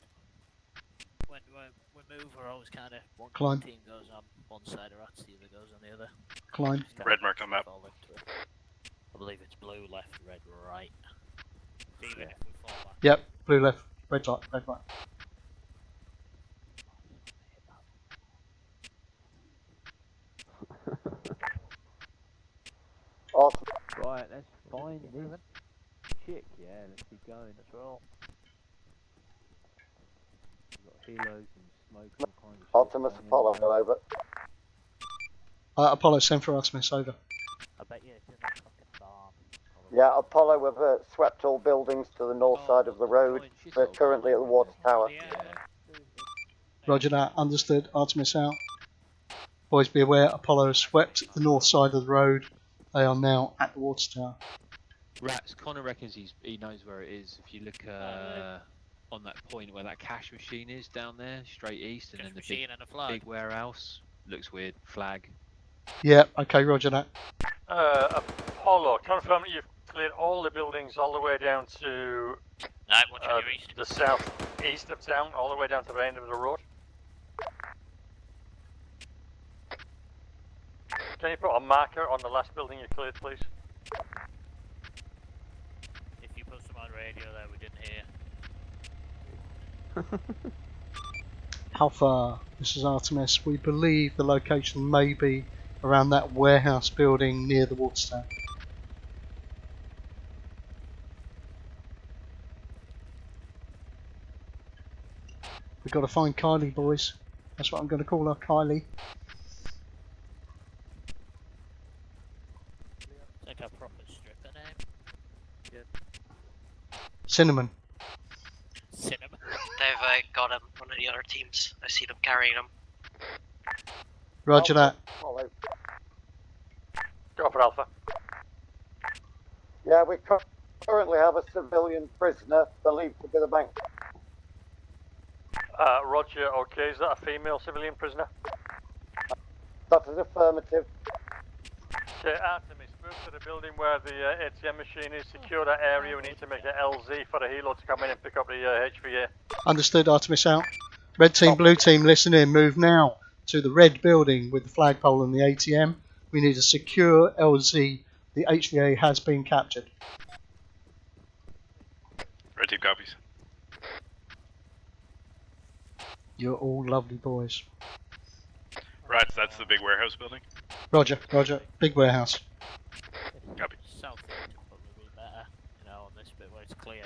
When we move, we're always kind of one Climb. team goes on one side of rats, the other goes on the other. Climb. Red mark on map. I believe it's blue left, red right. Even if we fall back. Yep. Blue left. Red right. Red right. Awesome. Right, let's find this chick. Yeah, let's keep going. Let's roll. We've got helos and smoke and all kinds of shit. Optimus Apollo, over. Apollo, send for Artemis. Over. I bet you it's in the fucking farm. Yeah, Apollo, we've swept all buildings to the north side of the road. We're currently at the water tower. Roger that. Understood. Artemis out. Boys, be aware. Apollo has swept the north side of the road. They are now at the water tower. Rats, Connor reckons he knows where it is. If you look on that point where that cash machine is down there, straight east, and then the big warehouse. Looks weird. Flag. Yeah. Okay. Roger that. Apollo, confirm that you've cleared all the buildings all the way down to the south east of town, all the way down to the end of the road. Can you put a marker on the last building you cleared, please? If you put some on radio there, we didn't hear. Alpha, this is Artemis. We believe the location may be around that warehouse building near the water tower. We've got to find Kylie, boys. That's what I'm going to call her, Kylie. Like a proper stripper name. Yep. Cinnamon. Cinnamon. They've got one of the other teams. I see them carrying them. Roger that. Apollo. Go for Alpha. Yeah, we currently have a civilian prisoner believed to be the bank. Roger, okay, is that a female civilian prisoner? That is affirmative. Okay, Artemis, move to the building where the ATM machine is. Secure that area. We need to make an LZ for the helo to come in and pick up the HVA. Understood, Artemis out. Red team, blue team, listen in. Move now to the red building with the flagpole and the ATM. We need a secure LZ. The HVA has been captured. Red team copies. You're all lovely boys. Right, so that's the big warehouse building? Roger, roger. Big warehouse. Copy. South would probably be better, on this bit where it's clear.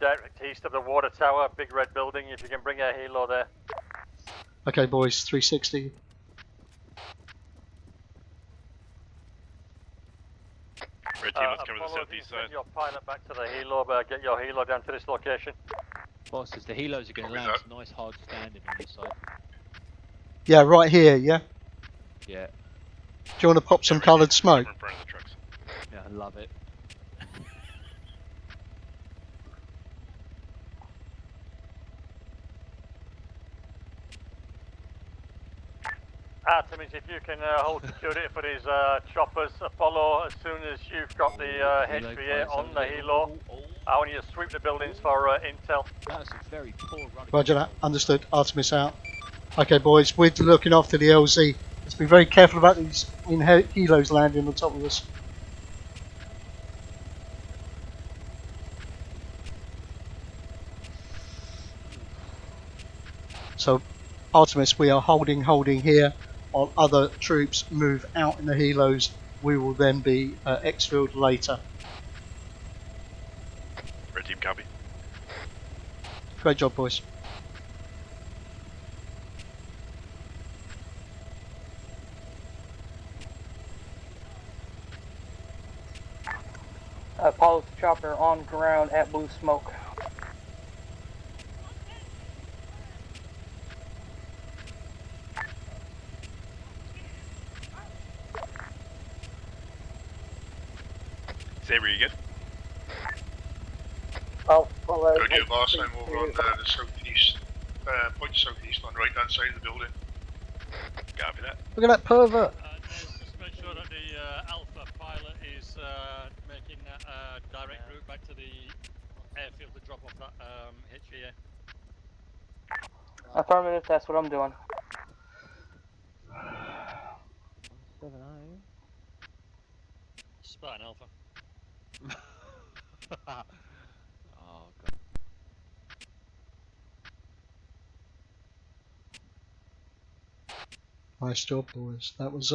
Direct east of the water tower, big red building, if you can bring a helo there. Okay, boys, 360. Red team, let's cover the southeast side. Send your pilot back to the helo, but get your helo down to this location. Bosses, the helos are going to land nice hard standing on this side. Yeah, right here, yeah? Yeah. Do you want to pop some coloured smoke? In front of the trucks. Yeah, I love it. Artemis, if you can hold security for these choppers, Apollo, as soon as you've got the HVA on the helo, I want you to sweep the buildings for intel. That's a very poor run. Roger that. Understood. Artemis out. Okay, boys, we're looking after the LZ. Let's be very careful about these helos landing on top of us. So, Artemis, we are holding here. While other troops move out in the helos, we will then be exfilled later. Red team copy. Great job, boys. Apollo's chopper on ground at Blue Smoke. Saber, you good? I'll follow. Go to last time over on the southeast, point southeast on the right hand side of the building. Copy that. Look at that pervert. Just make sure that the Alpha pilot is making that direct route back to the airfield to drop off that HVA. Affirmative, that's what I'm doing. 7-0. Spartan Alpha. Oh god. Nice job, boys. That was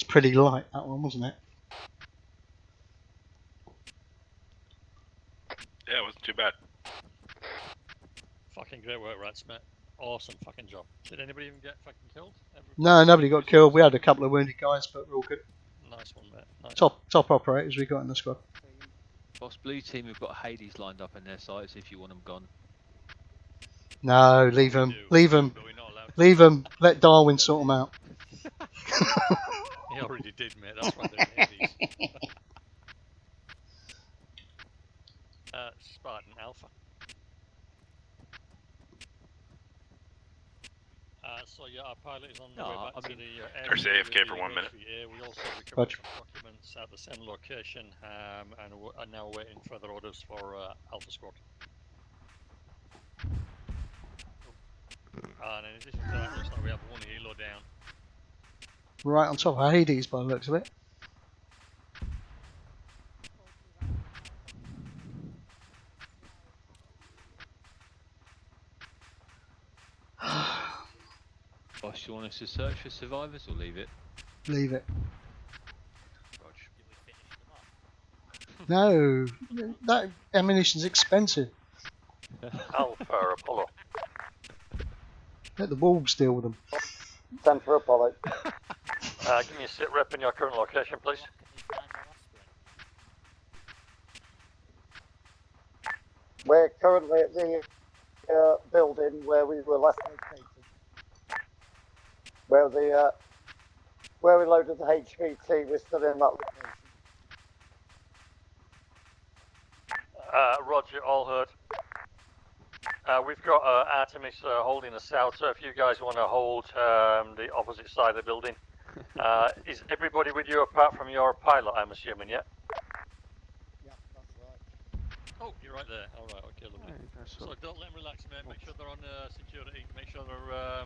pretty light, that one, wasn't it? Yeah, it wasn't too bad. Fucking great work, Rats, mate. Awesome fucking job. Did anybody even get fucking killed? No, nobody got killed. We had a couple of wounded guys, but we're all good. Nice one, mate. Nice. Top operators we got in the squad. Boss Blue team have got Hades lined up in their sights if you want them gone. No, leave them. Leave them. Leave them. Let Darwin sort them out. He already did, mate. That's why they're in Hades. Spartan Alpha. So yeah, our pilot is on the way back to the area. There's AFK for 1 minute. We also recovered some documents at the same location, and are now waiting further orders for Alpha Squad. And in addition to that, looks like we have one helo down. Right on top of Hades by the looks of it. Boss, you want us to search for survivors or leave it? Leave it. Roger. No, that ammunition's expensive. Alpha Apollo. Let the wolves deal with them. Stand for Apollo. Give me a sit rep in your current location, please. We're currently at the building where we were last located. Where we loaded the HVT, we're still in that location. Roger, all heard. We've got Artemis holding the south, so if you guys want to hold the opposite side of the building. Is everybody with you apart from your pilot, I'm assuming, yeah? Yeah, that's right. Oh, you're right there. Alright, okay, lovely. So don't let them relax, mate. Make sure they're on security. Make sure they're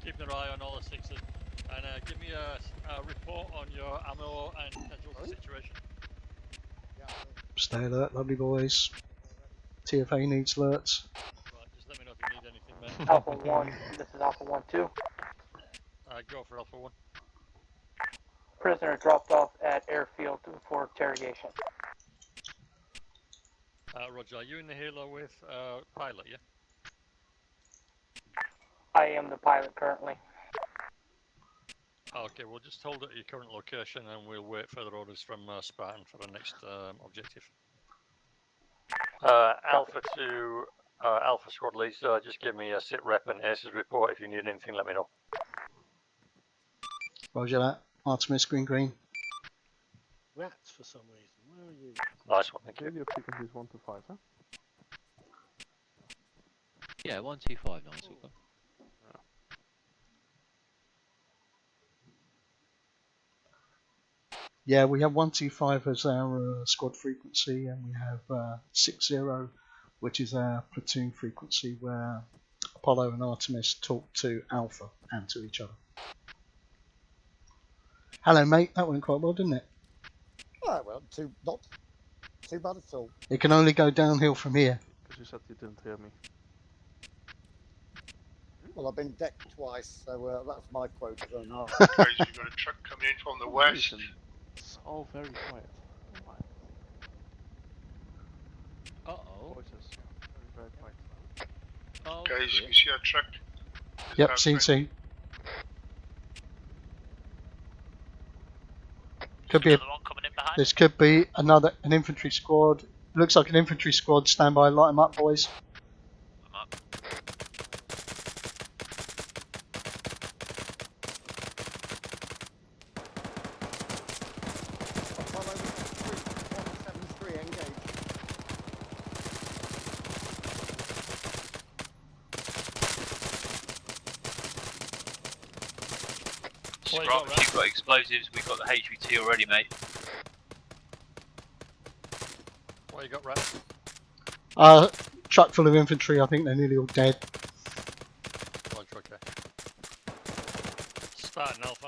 keeping their eye on all the sixes. And give me a report on your ammo and potential situation. Stay alert, lovely boys. TFA needs alerts. Right, just let me know if you need anything, mate. Alpha 1, this is Alpha 1-2. Go for Alpha 1. Prisoner dropped off at airfield for interrogation. Roger, are you in the helo with pilot, yeah? I am the pilot currently. Okay, we'll just hold at your current location and we'll wait further orders from Spartan for the next objective. Alpha to Alpha Squad leads, just give me a sit rep and Ace's report. If you need anything, let me know. Roger that. Artemis, green. Rats for some reason. Where are you? Nice one, thank you. Radio frequencies 1 to 5, huh? Yeah, 125, nice. Okay. Yeah, we have 125 as our squad frequency, and we have 60, which is our platoon frequency, where Apollo and Artemis talk to Alpha and to each other. Hello, mate. That went quite well, didn't it? Oh, well, not too bad at all. It can only go downhill from here. Because you said you didn't hear me. Well, I've been decked twice, so that's my quote. So no. Guys, we've got a truck coming in from the west. It's all very quiet. Uh-oh. Voices. Very quiet. Oh, Guys, shit. you see that truck? Yep, seen. Could be a, Another one coming in behind This could be an infantry squad. Looks like an infantry squad. Stand by, light them up, boys. I'm up. Scrap, if you've got explosives, we've got the HVT already, mate. What you got, Rat? Truck full of infantry. I think they're nearly all dead. Roger, okay. Spartan Alpha.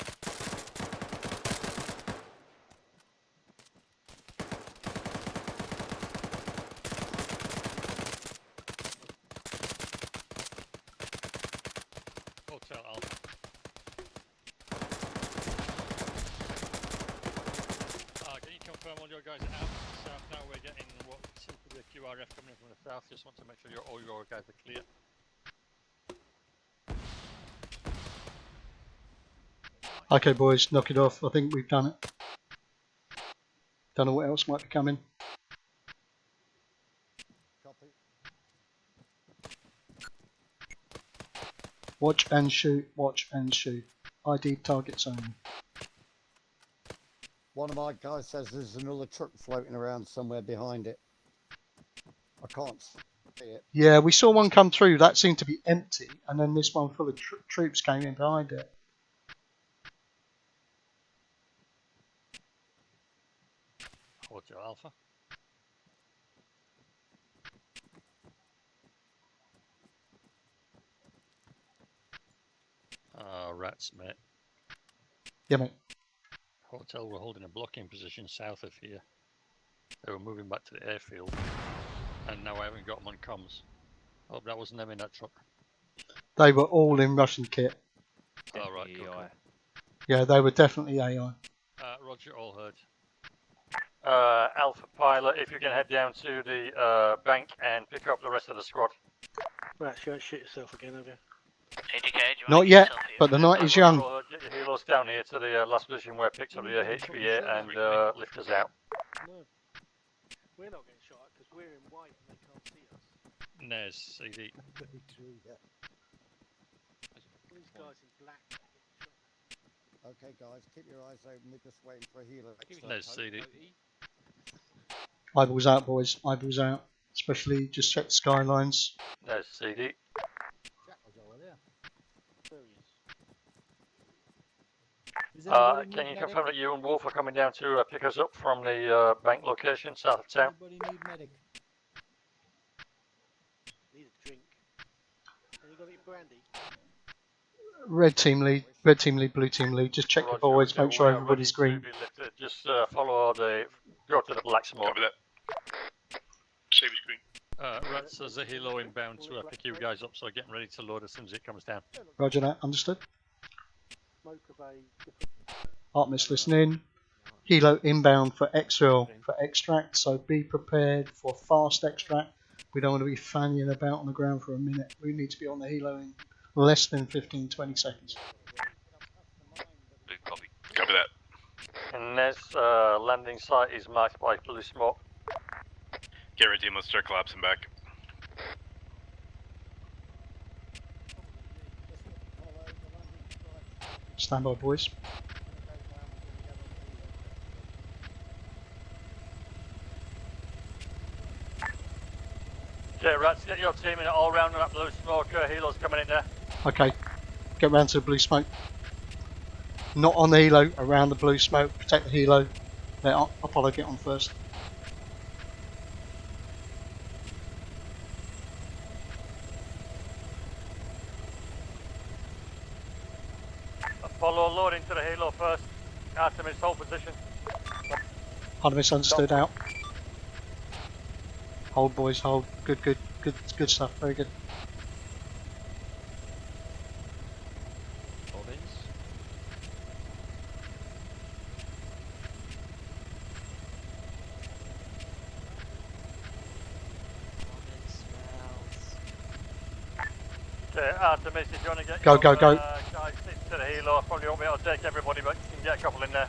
Hotel Alpha. Can you confirm all your guys are out? South now we're getting what seems to be a QRF coming in from the south. Just want to make sure all your guys are clear. Okay, boys, knock it off. I think we've done it. Don't know what else might be coming. Watch and shoot, watch and shoot. ID targets only. One of my guys says there's another truck floating around somewhere behind it. I can't see it. Yeah, we saw one come through. That seemed to be empty, and then this one full of troops came in behind it. Hotel Alpha. Rats, mate. Yeah, mate. Hotel were holding a blocking position south of here. They were moving back to the airfield, and now I haven't got them on comms. Hope that wasn't them in that truck. They were all in Russian kit. Oh, right, cool. Yeah, they were definitely AI. Roger, all heard. Alpha Pilot, if you can head down to the bank and pick up the rest of the squad. Right, you won't shoot yourself again, have you? Not yet, but the night is young. Get your helos down here to the last position where I picked up the HVA and lift us out. No. We're not getting shot at because we're in white and they can't see us. Nes, CD. Very true, yeah. These guys in black are getting shot at. Okay, guys, keep your eyes open. We're just waiting for a healer. Nes, CD. Eyeballs out, boys. Eyeballs out. Especially just check the skylines. Nes, CD. Can you confirm that you and Wolf are coming down to pick us up from the bank location south of town? Anybody need medic? Need a drink. And you got any brandy? Red team lead, blue team lead. Just check the boys, make sure everybody's green. Just follow go to the black smoke. Copy that. Save his green. Rats, there's a helo inbound to pick you guys up, so getting ready to load as soon as it comes down. Roger that, understood. Smoke of a... Artemis listening. Helo inbound for exfil for extract, so be prepared for fast extract. We don't want to be fannying about on the ground for a minute. We need to be on the helo in less than 15-20 seconds. Copy. Copy that. And this landing site is marked by blue smoke. Get ready, team. Let's start collapsing back. Stand by, boys. Okay, Rats, get your team in all round on that blue smoke. Helo's coming in there. Okay, get round to the blue smoke. Not on the helo, around the blue smoke. Protect the helo. Let Apollo get on first. Apollo load into the helo first. Artemis, hold position. Artemis understood, out. Hold, boys, hold. Good stuff, very good. Okay, Artemis, if you want to get Go. guys into the helo, I probably won't be able to take everybody, but you can get a couple in there.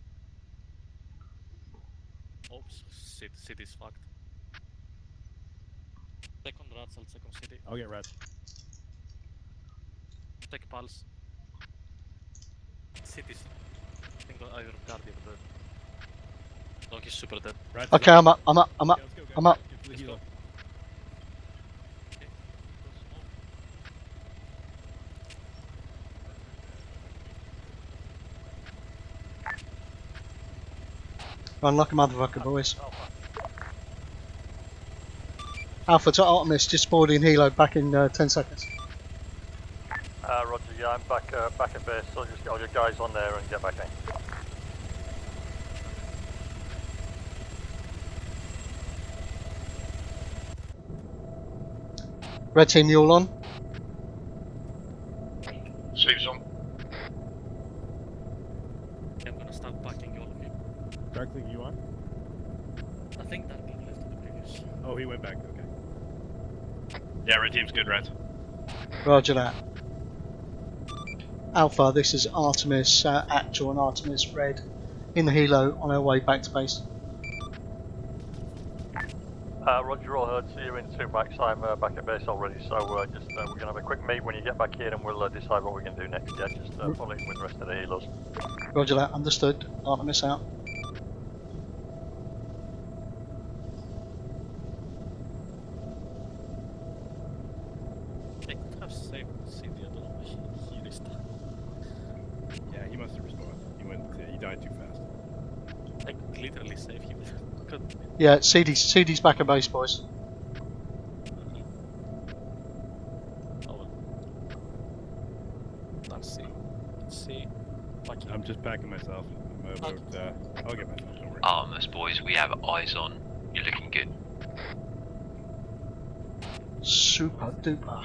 Oops, city's fucked. Second Ratzel, second city. I'll get rats. Take pulse. Cities. I think either Guardian dead. Donkey's super dead. Rats Okay, I'm up. I'm up. I'm up. I'm up. Let's go. Run like a motherfucker, boys. Alpha to Artemis, just boarding helo back in 10 seconds. Roger, yeah, I'm back at base, so just get all your guys on there and get back in. Red team, you all on? Saves on. I'm gonna start packing all of you. Darkling, you on? I think Darkling left in the previous. Oh, he went back. Okay. Yeah, red team's good, Reds. Roger that. Alpha, this is Artemis Actual and Artemis Red in the helo on our way back to base. Roger, all heard, so you're in 2 max, I'm back at base already, so we're going to have a quick meet when you get back here and we'll decide what we're going to do next, yeah, just follow in with the rest of the helos. Roger that, understood. Artemis out. They could have saved city at all, but he missed. Yeah, he must have responded. He died too fast. I could literally save him. Couldn't. Yeah, CD's back at base, boys. Oh well. Let's see. I'm just packing myself. I'm about, I'll get myself, don't worry. Artemis, boys, we have eyes on. You're looking good. Super duper.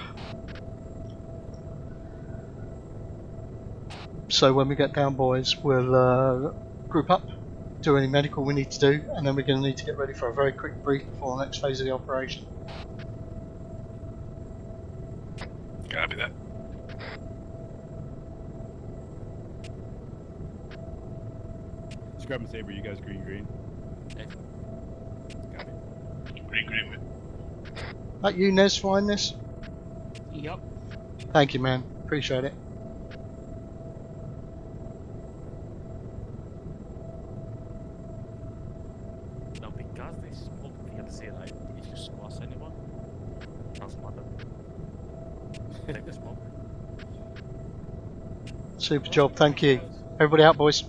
So when we get down, boys, we'll group up, do any medical we need to do, and then we're going to need to get ready for a very quick brief before the next phase of the operation. Copy that. Scrub and Saber, you guys green. Copy. Green. That you, Nez, flying this? Yep. Thank you, man. Appreciate it. Now, because they smoke DLC, right? If you squash anyone, doesn't matter. Take the smoke. Super job, thank you. Everybody out, boys.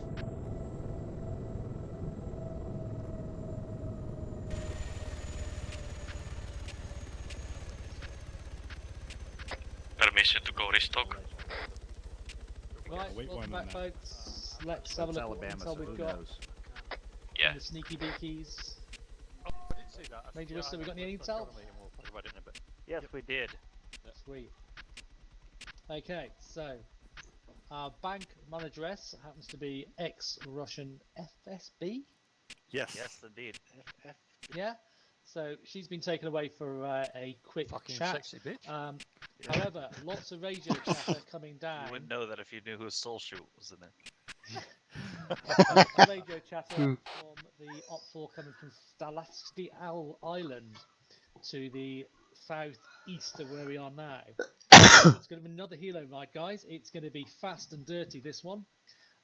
Permission to go restock. Right, welcome back, folks. Let's have a look at what intel we've got. Yeah. The sneaky beakies. Oh, I didn't see that. Major Wister, we got any intel? Yes, we did. Sweet. Okay, so our bank manageress happens to be ex-Russian FSB. Yes. Yes, indeed. Yeah. So she's been taken away for a quick Fucking chat. sexy bitch. However, lots of radio chatter coming down. You wouldn't know that if you knew who Soul Shoot was in there. Lots of radio chatter from the Op4 coming from Stalasty Island to the southeast of where we are now. It's going to be another helo ride, guys. It's going to be fast and dirty, this one.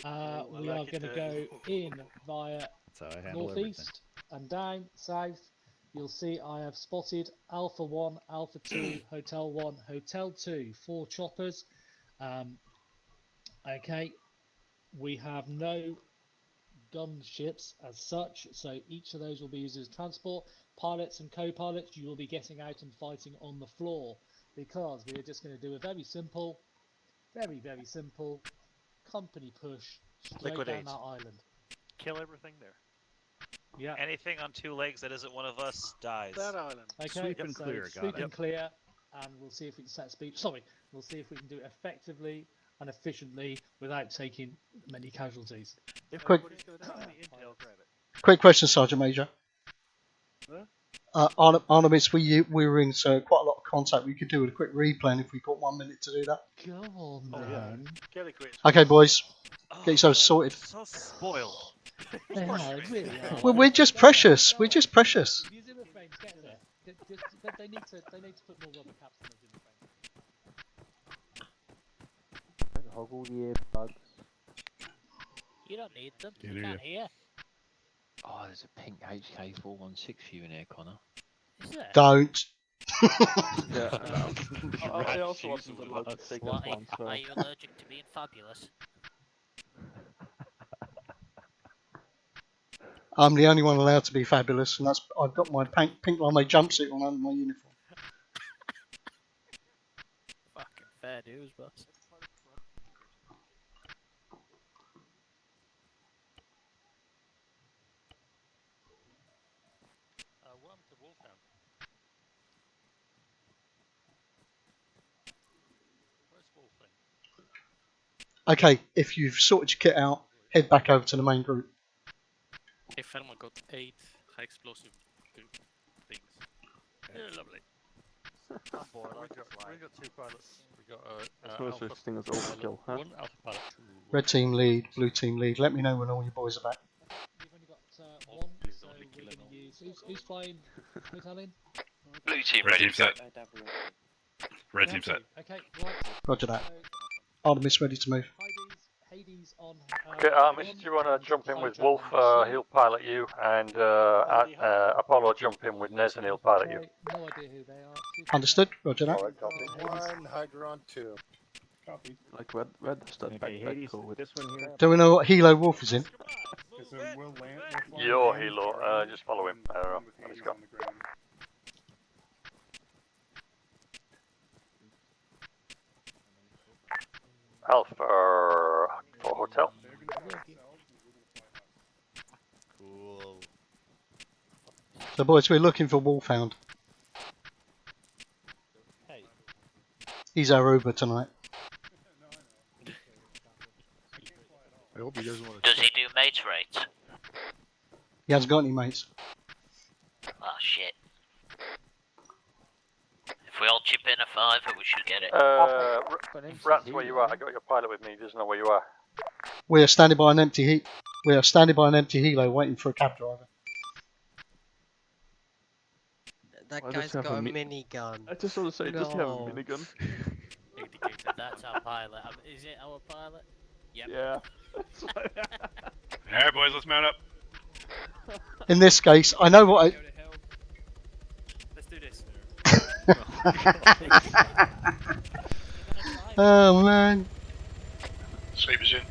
We are going to go in via northeast and down south. You'll see I have spotted Alpha 1, Alpha 2, Hotel 1, Hotel 2, 4 choppers. Okay, we have no gunships as such, so each of those will be used as transport. Pilots and co-pilots, you will be getting out and fighting on the floor, because we are just going to do a very simple company push straight down that island. Kill everything there. Yeah. Anything on 2 legs that isn't one of us dies. That island. Okay, Sweep and clear, sweep and clear, and we'll see if we can set speed. Sorry, we'll see if we can do it effectively and efficiently without taking many casualties. Quick question, Sergeant Major. Artemis, we were in quite a lot of contact. We could do a quick replan if we got 1 minute to do that. Go on, then. Okay, boys, get yourselves sorted. So spoiled. They are, they really are. Well, we're just precious. We're just precious. The Zimmer frames get there. They need to put more rubber caps on the Zimmer frames. Don't hog all the earbuds. You don't need them. Yeah, You do can't hear. Oh, there's a pink HK416 for you in here, Connor. Is there? Don't. Yeah, I also wasn't allowed to take Why? that one, so... Are you allergic to being fabulous? I'm the only one allowed to be fabulous, and that's I've got my pink lame jumpsuit on under my uniform. Fucking fair dues, boss. Welcome to Wolftown. Where's Wolfing? Okay, if you've sorted your kit out, head back over to the main group. Hey, Ferma got 8 high explosive things. Yeah, lovely. We got 2 pilots. We got There's no such thing as overkill, huh? 1 alpha pilot. Red team lead, blue team lead. Let me know when all your boys are back. We've only got one, so we're going to use. Who's flying? Italian? Blue team Red ready team to set. go. Red team set. Okay, right. Roger that. Artemis ready to move. Hades on. Okay, Artemis, do you want to jump in with Wolf? He'll pilot you, and Apollo jump in with Nez, and he'll pilot you. No idea who they are. Understood? Roger that. Alright, copy. 1, Hydron 2. Copy. Like red stud backpack go with this one here. Do we know what Hilo Wolf is in? Your Hilo, just follow him. Let's go. Alpha for hotel. Cool. So boys, we're looking for Wolfhound. Hey. He's our Uber tonight. I hope he doesn't want Does he do mates rates? He hasn't got any mates. Oh shit. If we all chip in a 5, we should get it. Rats, where you are? I got your pilot with me. He doesn't know where you are. We are standing by an empty We are standing by an empty Hilo, waiting for a cab driver. That Why guy's does he have got a a mi- minigun. I just want to say, does he have a minigun? Indicated that's our pilot. Is it our pilot? Yep. Yeah. Alright, boys, let's mount up. In this case, I know what Let's do this. Oh man. Sleepers in.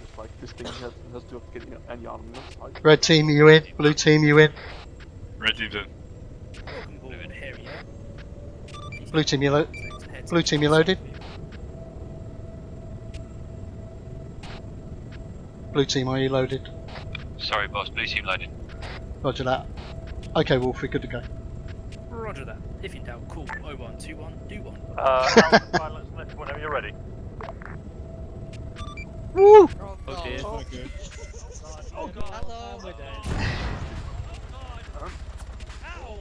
Just like this thing has to get any armaments. Like. Red team, you in? Blue team, you in? Red team's in. Blue team, you Blue team, you loaded? Blue team, are you loaded? Sorry, boss. Blue team loaded. Roger that. Okay, Wolf, we're good to go. Roger that. If in doubt, call 0121 do one. Alpha pilot Smith, whenever you're ready. Woo! Oh dear. Oh god. Hello. We're dead. Ow!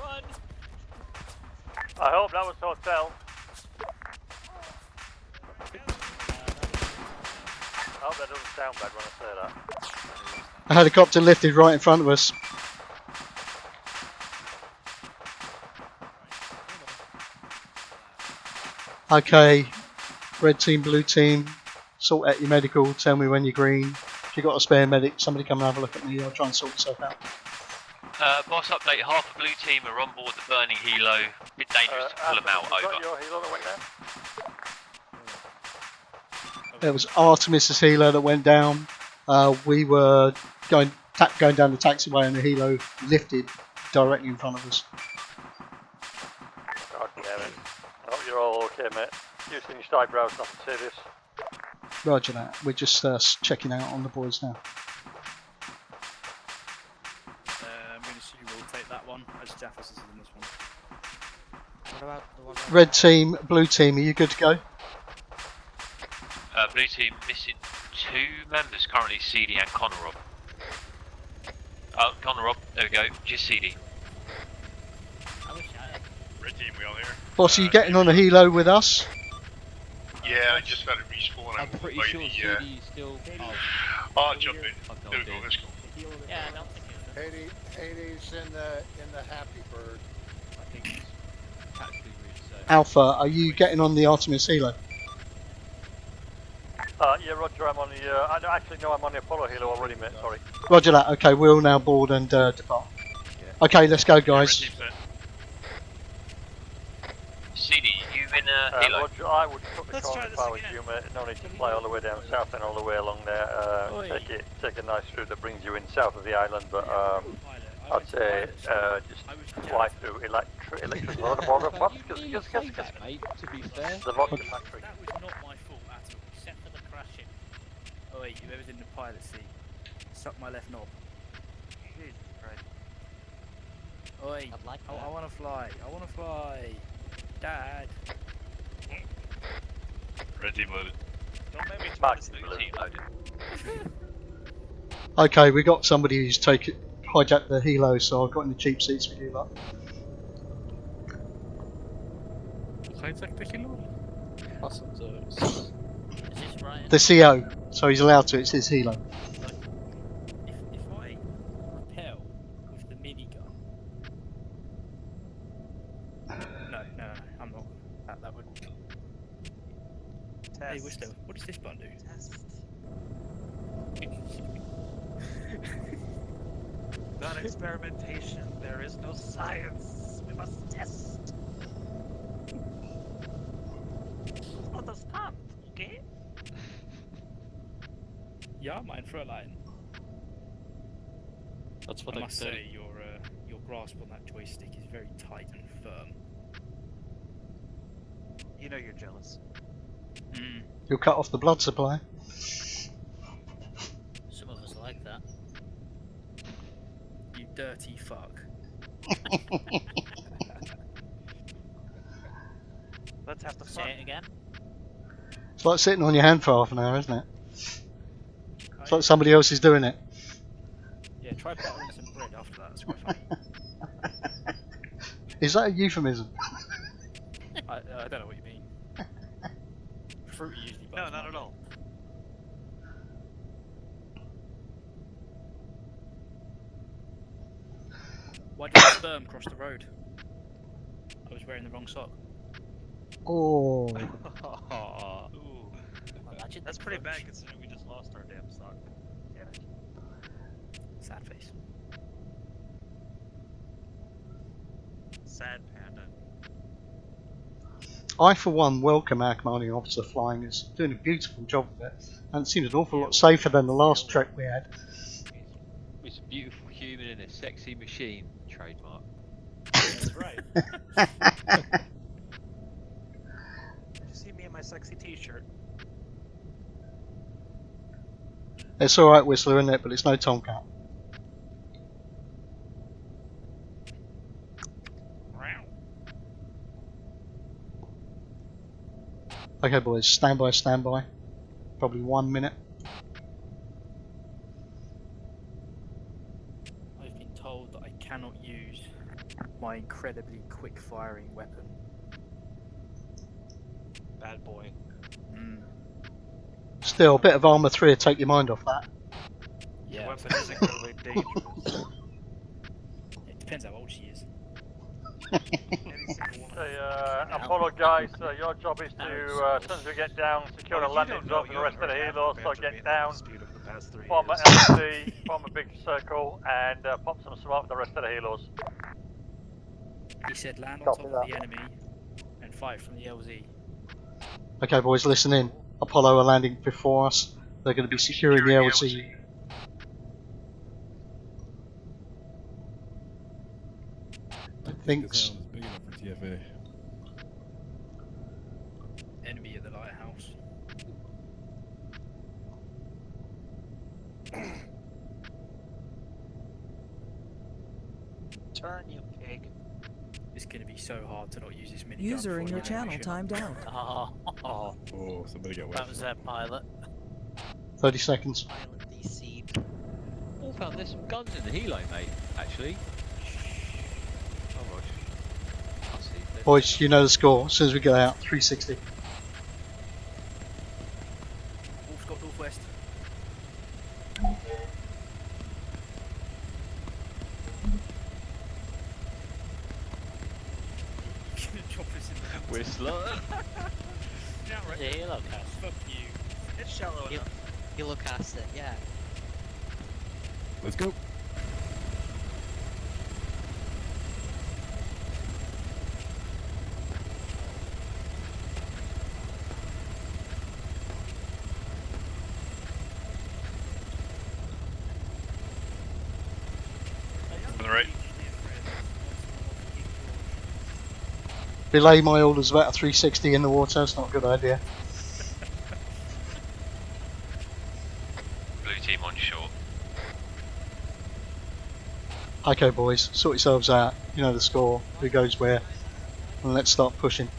Run! I hope that was hotel. I hope that doesn't sound bad when I say that. A helicopter lifted right in front of us. Okay, red team, blue team, sort out your medical, tell me when you're green. If you've got a spare medic, somebody come and have a look at me, I'll try and sort myself out. Boss update, half the blue team are on board the burning helo. Bit dangerous to pull them out, over. Got your helo that went down? There was Artemis's helo that went down. We were going down the taxiway and the helo lifted directly in front of us. God damn it. I hope you're all okay, mate. You seen your eyebrows, nothing serious. Roger that. We're just checking out on the boys now. I'm going to assume we'll take that one as Jaffus is in this one. What about the one? Red team, blue team, are you good to go? Blue team missing 2 members currently, CD and Connor Rob. Oh, Connor Rob, there we go, just CD. Red team, we all here? Boss, are you getting on a helo with us? Yeah, I just had it respawn. I'm pretty by sure the, CD still. I'll jump in. Okay, There we go. Let's go. Yeah, I don't think it's Hades in the Happy Bird. I think it's tactically really safe. Alpha, are you getting on the Artemis Helo? Yeah, Roger, I'm on the, actually, no, I'm on the Apollo Helo already, mate, sorry. Roger that. Okay, we're all now board and depart. Okay, let's go, guys. CD, you in a helo? Roger, I would put the corner if I was you, mate. No need to fly all the way down south and all the way along there. Take a nice route that brings you in south of the island, but I'd say just fly through electric Mate, to be fair. the vodka factory. That was not my fault at all, except for the crashing. Oh wait, whoever's in the pilot seat, suck my left knob. Jesus Christ. Oi, I wanna fly, Dad. Red team loaded. Don't make me Red team loaded. Okay, we got somebody who's hijacked the Helo, so I've got in the cheap seats for you lot. Hijack the Helo? Is this Ryan? The CO, so he's allowed to. It's his Helo. If I repel with the minigun. No, I'm not. That would. Test. Hey, Whistler, what does this button do? Test. Not experimentation. There is no science. We must test. Understand, okay? Yeah, mein Fräulein. That's what I I must said. say, your grasp on that joystick is very tight and firm. You know you're jealous. You'll cut off the blood supply. Some of us like that. You dirty fuck. Let's have the fun. Say it again. It's like sitting on your hand for half an hour, isn't it? It's like somebody else is doing it. Yeah, try buttering some bread after that. It's quite funny. Is that a euphemism? I don't know what you mean. Fruit usually butters. No, not at all. Why did the sperm cross the road? I was wearing the wrong sock. Oh. Ooh. Imagine That's pretty bad considering we just lost our damn sock. Damn it. Sad face. Sad panda. I, for one, welcome our commanding officer flying us, doing a beautiful job of it, and it seems an awful lot safer than the last trek we had. It's a beautiful human in a sexy machine. Trademark. That's right. Did you see me in my sexy t-shirt? It's alright, Whistler, isn't it? But it's no Tomcat. Okay, boys, stand by. Probably 1 minute. I've been told that I cannot use my incredibly quick-firing weapon. Bad boy. Still, a bit of Arma 3 will take your mind off that. Yeah. The weapon is incredibly dangerous. It depends how old she is. Apollo guys, your job is to, as soon as we get down, secure the landing zone for the rest of the Helo, so get down, form a LC, form a big circle, and pop some smoke for the rest of the Helos. He said land on top of the enemy and fight from the LZ. Okay, boys, listen in. Apollo are landing before us. They're going to be securing the LZ. I think. This island is big enough for TFA. Enemy at the lighthouse. Turn, you pig. It's going to be so hard to not use this minigun. User in your channel timed out. Oh, somebody got that was their pilot. 30 seconds. Pilot deceived. All found there's some guns in the helo, mate, actually. Oh, Rog. I see. Boys, you know the score. As soon as we get out, 360. Slut. There's a halo cast. Fuck you. It's shallow enough. He'll cast it, yeah. Let's go. On the right. Belay my orders about a 360 in the water. It's not a good idea. Blue team on shore. Okay, boys, sort yourselves out. You know the score. Who goes where? And let's start pushing.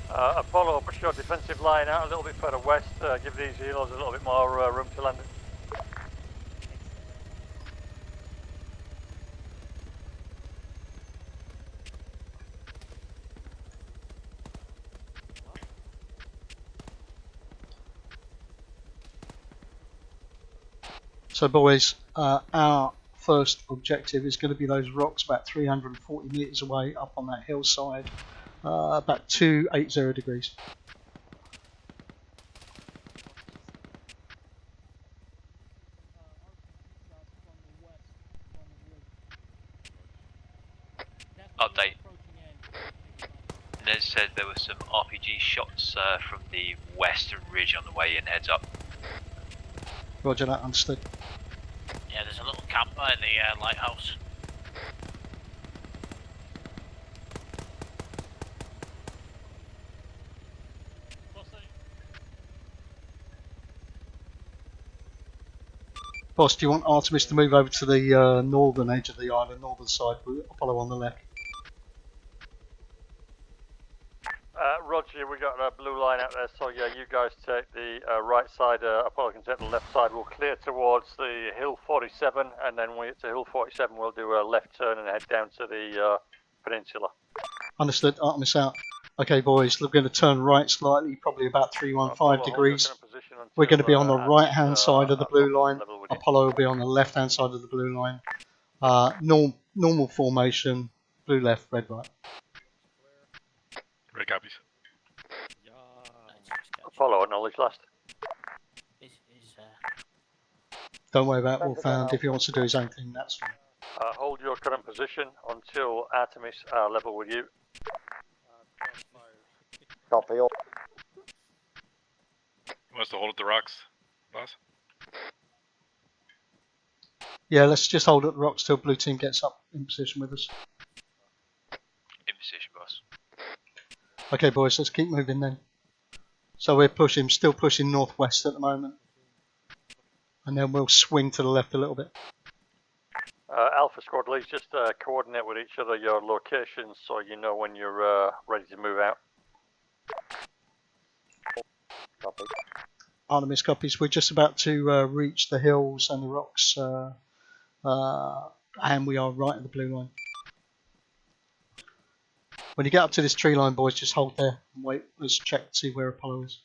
Apollo, push your defensive line out a little bit further west. Give these helos a little bit more room to land. So, boys, our first objective is going to be those rocks about 340 metres away up on that hillside, about 280 degrees. Update. Nez said there were some RPG shots from the western ridge on the way in. Heads up. Roger that, understood. Yeah, there's a little camper in the lighthouse. Boss, do you want Artemis to move over to the northern edge of the island, northern side, with Apollo on the left? Roger, we got a blue line out there, so yeah, you guys take the right side, Apollo can take the left side. We'll clear towards the Hill 47, and then when we get to Hill 47, we'll do a left turn and head down to the peninsula. Understood, Artemis out. Okay, boys, we're going to turn right slightly, probably about 315 degrees. We're going to be on the right-hand side of the blue line. Apollo will be on the left-hand side of the blue line. Normal formation, blue left, red right. Red copies. Apollo, acknowledge last. Don't worry about Wolfhound. If he wants to do his own thing, that's fine. Hold your current position until Artemis level with you. Copy all. Wants to hold at the rocks, boss? Yeah, let's just hold at the rocks till blue team gets up in position with us. In position, boss. Okay, boys, let's keep moving then. So we're pushing, still pushing northwest at the moment. And then we'll swing to the left a little bit. Alpha Squad leads, just coordinate with each other your locations so you know when you're ready to move out. Copy. Artemis copies. We're just about to reach the hills and the rocks, and we are right at the blue line. When you get up to this tree line, boys, just hold there and wait. Let's check to see where Apollo is.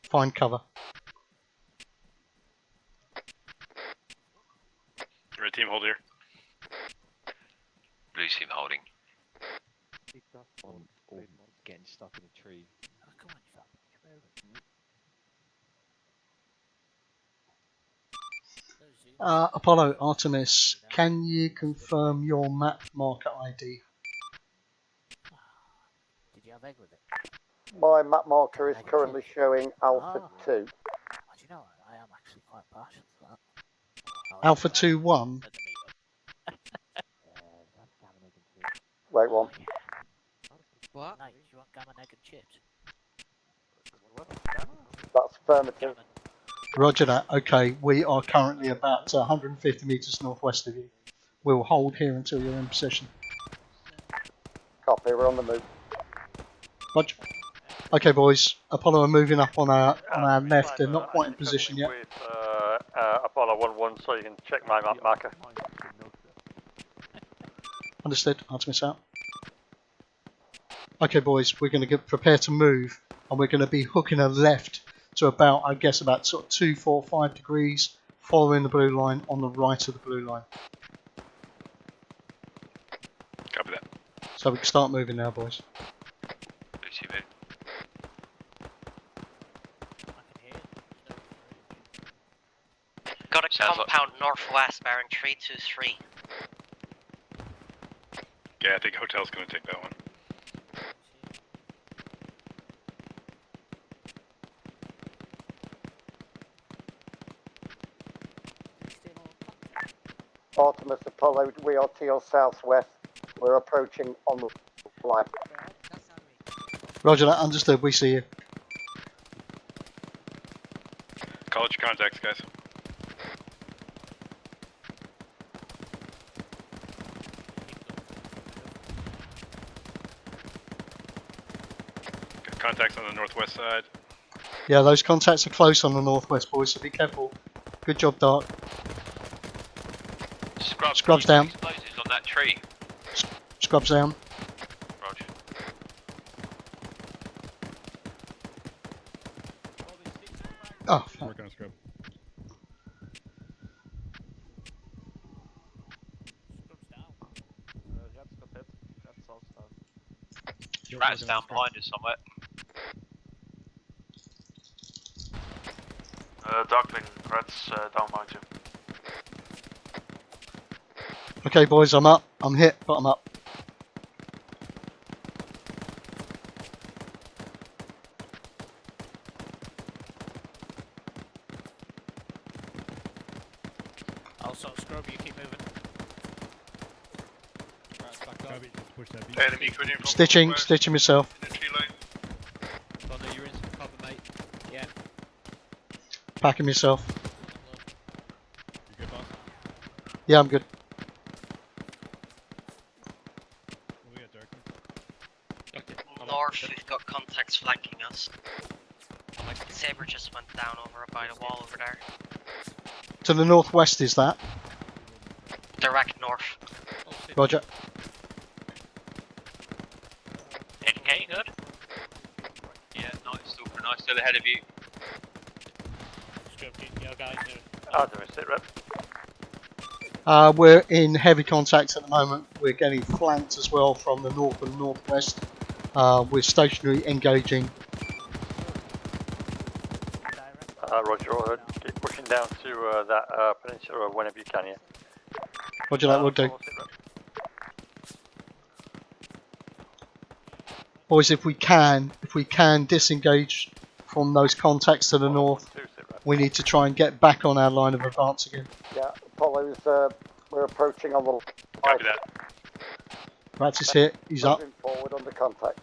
Find cover. Red team, hold here. Blue team holding. Or getting stuck in a tree. Oh, come on, you fella. Come over. Apollo, Artemis, can you confirm your map marker ID? Did you have egg with it? My map marker is currently showing Alpha 2. Oh, do you know, I am actually quite partial to that. Alpha 2-1. Wait one. What? Nice, you want gammon, egg and chips? That's affirmative. Roger that. Okay, we are currently about 150 metres northwest of you. We'll hold here until you're in position. Copy, we're on the move. Roger. Okay, boys. Apollo are moving up on our left. They're not quite in position yet. With Apollo 1-1 so you can check my map marker. Understood. Artemis out. Okay, boys. We're going to get prepared to move, and we're going to be hooking a left to about, I guess, about sort of 245 degrees, following the blue line on the right of the blue line. Copy that. So we can start moving now, boys. Lucy move. Got a Sounds like- compound northwest bearing 323. Yeah, I think hotel's gonna take that one. Artemis Apollo, we are to your southwest. We're approaching on the line. Roger that, understood, we see you. College contacts, guys. Got contacts on the northwest side. Yeah, those contacts are close on the northwest, boys, so be careful. Good job, Dark. Scrubs down. Explosives on that tree. Scrubs down. Roger. Oh, fuck. Working on scrub. Rat's down behind us somewhere. Darkling, Rats down behind you. Okay, boys, I'm up. I'm hit, but I'm up. I'll sort of scrub you, keep moving. Right, back up. Just push that beat. Enemy coming in from Stitching, northwest, stitching myself. in the tree line. Connor, you're in some cover, mate. Yeah. Packing myself. You good, boss? Yeah, I'm good. What we got, Darkling? North, we've got contacts flanking us. Saber just went down over by the wall over there. To the northwest is that? Direct north. Roger. Indicating good? Yeah, nice, super nice, still ahead of you. Scrub, your guys Artemis, sit rep. We're in heavy contact at the moment. We're getting flanked as well from the north and northwest. We're stationary engaging. Roger, all heard. Keep pushing down to that peninsula whenever you can, yeah. Roger that, will do. Boys, if we can disengage from those contacts to the north, we need to try and get back on our line of advance again. Yeah, Apollo's, we're approaching on the line. Copy that. Rats is hit, he's up. Moving forward under contact.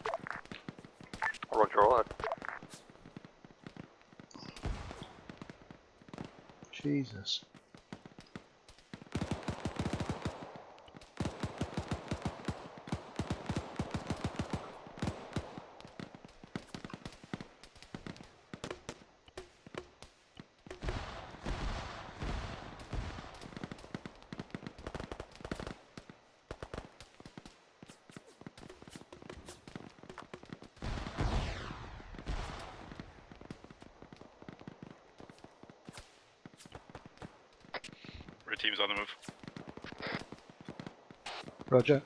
Roger, all heard. Jesus. Red team's on the move. Roger.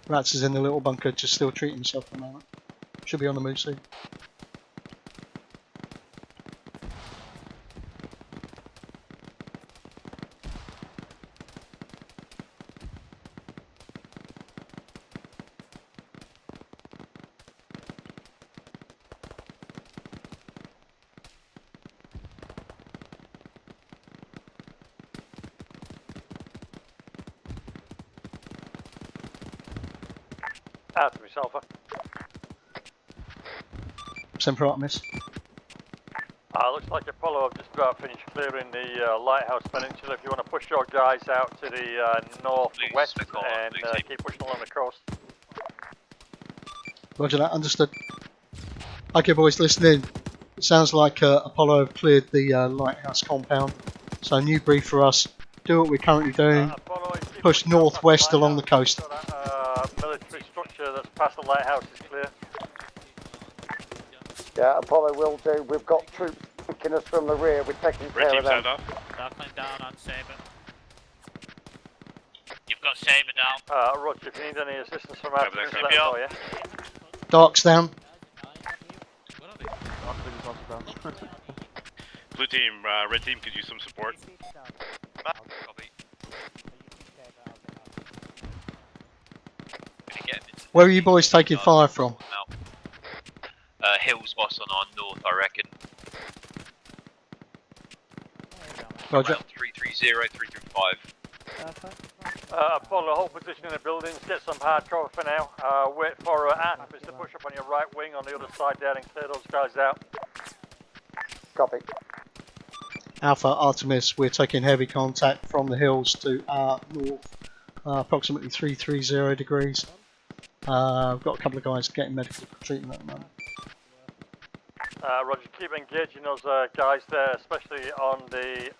Rats is in the little bunker, just still treating himself at the moment. Should be on the move soon. Artemis Alpha. Semper Optimus. Looks like Apollo have just about finished clearing the Lighthouse Peninsula. If you want to push your guys out to the northwest and keep pushing along the coast. Roger that, understood. Okay, boys, listen in. It sounds like Apollo have cleared the lighthouse compound. So, new brief for us. Do what we're currently doing. Push northwest along the coast. Military structure that's past the lighthouse is clear. Yeah, Apollo will do. We've got troops flanking us from the rear. We're taking Red care team of them. sound off. Darkling down on Saber. You've I've got Saber down. Roger, if you need any assistance from our team, let me know, yeah? Dark's down. Blue team, red team could use some support. Copy. Where are you boys taking fire from? Hills boss on our north, I reckon. Roger. Around 330, 335. Apollo, hold position in the buildings, get some hard cover for now. Wait for Artemis to push up on your right wing on the other side there and clear those guys out. Copy. Alpha Artemis, we're taking heavy contact from the hills to our north, approximately 330 degrees. We've got a couple of guys getting medical treatment at the moment. Roger, keep engaging those guys there, especially on the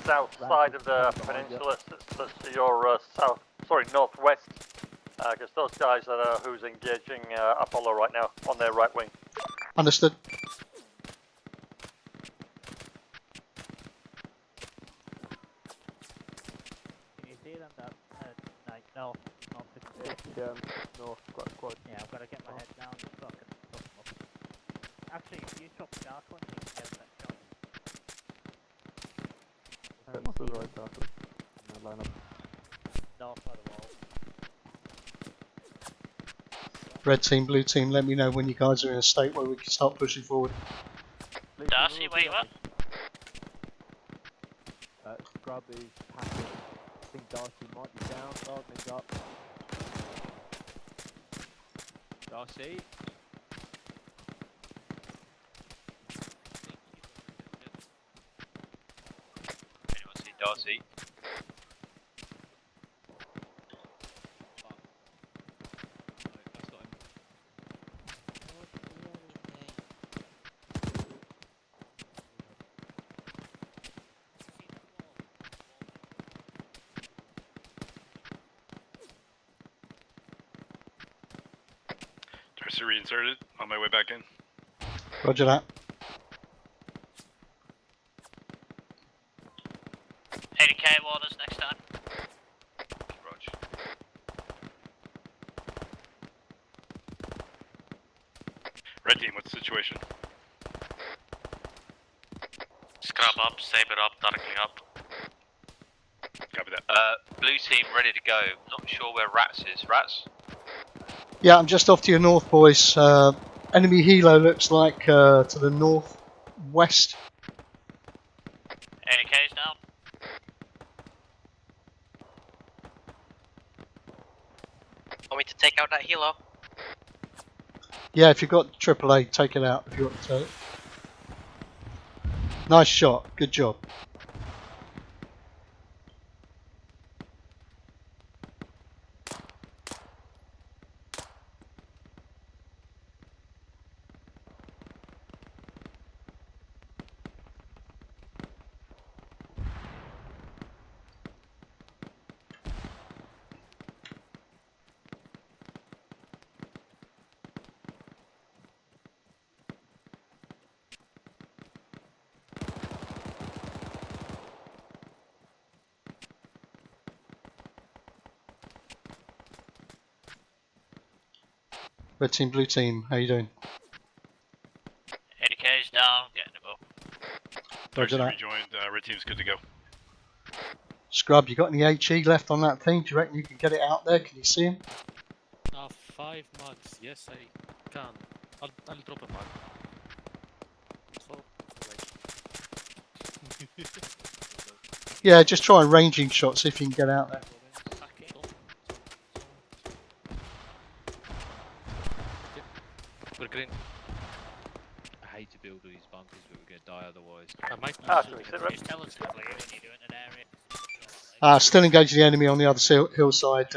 south side of the peninsula, that's to your northwest, because those guys are who's engaging Apollo right now on their right wing. Understood. Can you see them? No. Yeah, no, quite quite. Yeah, I've got to get my head down and fucking fuck them up. Actually, if you drop the dark one, you can get that shot. That's the right after. Line up. North by the wall. Red team, blue team, let me know when you guys are in a state where we can start pushing forward. Darcy, where you at? Scrub is passive. I think Darcy might be down. Gardening's up. Darcy. Anyone see Darcy? Darcy reinserted, on my way back in. Roger that. 80k waters next time. Roger. Red team, what's the situation? Scrub up, Saber up, darkly up. Copy that. Blue team ready to go. Not sure where Rats is. Rats? Yeah, I'm just off to your north, boys. Enemy helo looks like to the northwest. 80k's down. Want me to take out that helo? Yeah, if you've got AAA, take it out if you want to. Nice shot, good job. Red team, blue team, how you doing? 80k's down, getting the book. Roger that. Rejoined, red team's good to go. Scrub, you got any HE left on that thing? Do you reckon you can get it out there? Can you see him? 5 mugs, yes I can. I'll drop a mug. So, Yeah, just try ranging shots if you can get out there. We're green. I hate to build all these bunkers, but we're going to die otherwise. I might Just tell us quickly when you do it in an area. Still engaging the enemy on the other hillside.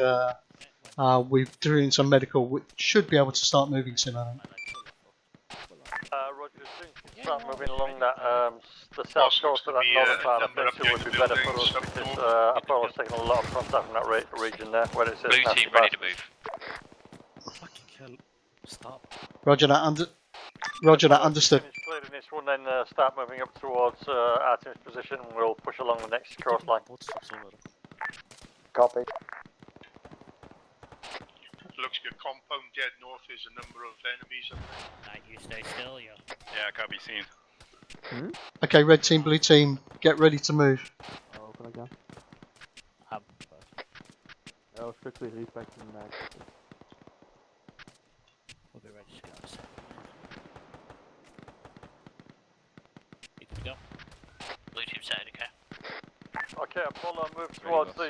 We're doing some medical, which should be able to start moving soon, I think. Roger, as soon as you start moving along that, the south coast of that northern part of the peninsula would be better for us because Apollo's taking a lot of contact from that region there where it says Blue team ready to move. fucking hell. Stop. Roger that. Roger that. Understood. Finish clearing this one, then start moving up towards Artemis position, and we'll push along the next coastline. Copy. looks like a compound dead north. There's a number of enemies up there. Right, you stay still, you. Yeah, can't be seen. Okay, red team, blue team, get ready to move. I'll open again. I'll quickly repack the mag. We'll be ready to go in a second. You can go. Blue team side, okay? Okay, Apollo, move towards the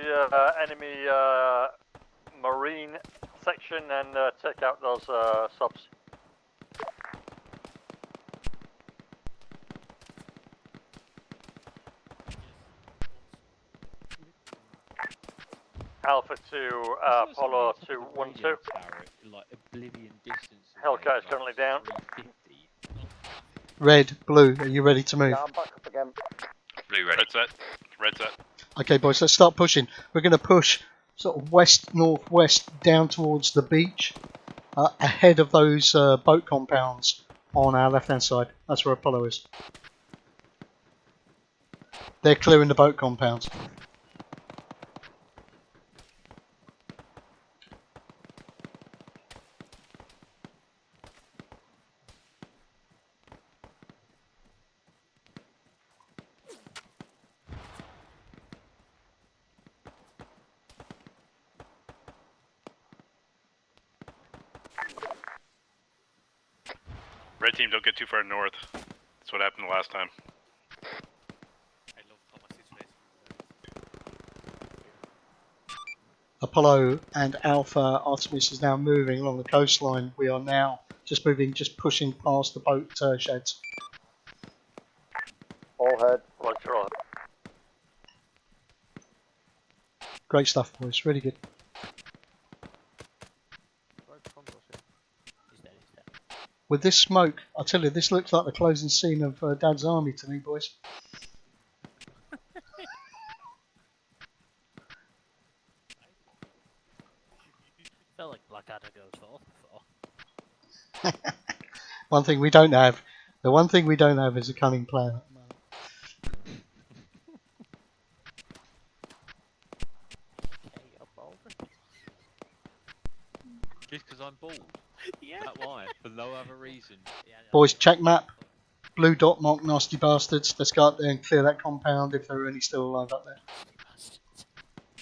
enemy marine section and take out those subs. Alpha to Apollo 212. Like oblivion distance. Hellcat is currently down. Red, blue, are you ready to move? Yeah, I'm back up again. Blue red. Red set. Red set. Okay, boys, let's start pushing. We're going to push sort of west, northwest, down towards the beach, ahead of those boat compounds on our left-hand side. That's where Apollo is. They're clearing the boat compounds. Red team, don't get too far north. That's what happened the last time. I love Thomas's face. Apollo and Alpha Artemis is now moving along the coastline. We are now just moving, just pushing past the boat sheds. All head. Roger, all. Great stuff, boys. Really good. With this smoke, I tell you, this looks like the closing scene of Dad's Army to me, boys. Felt like Blackadder goes forth before. One thing we don't have, the one thing we don't have is a cunning plan. Just because I'm bald. Yeah. That's why. For no other reason. Boys, check map. Blue dot mark nasty bastards. Let's go up there and clear that compound if there are any still alive up there.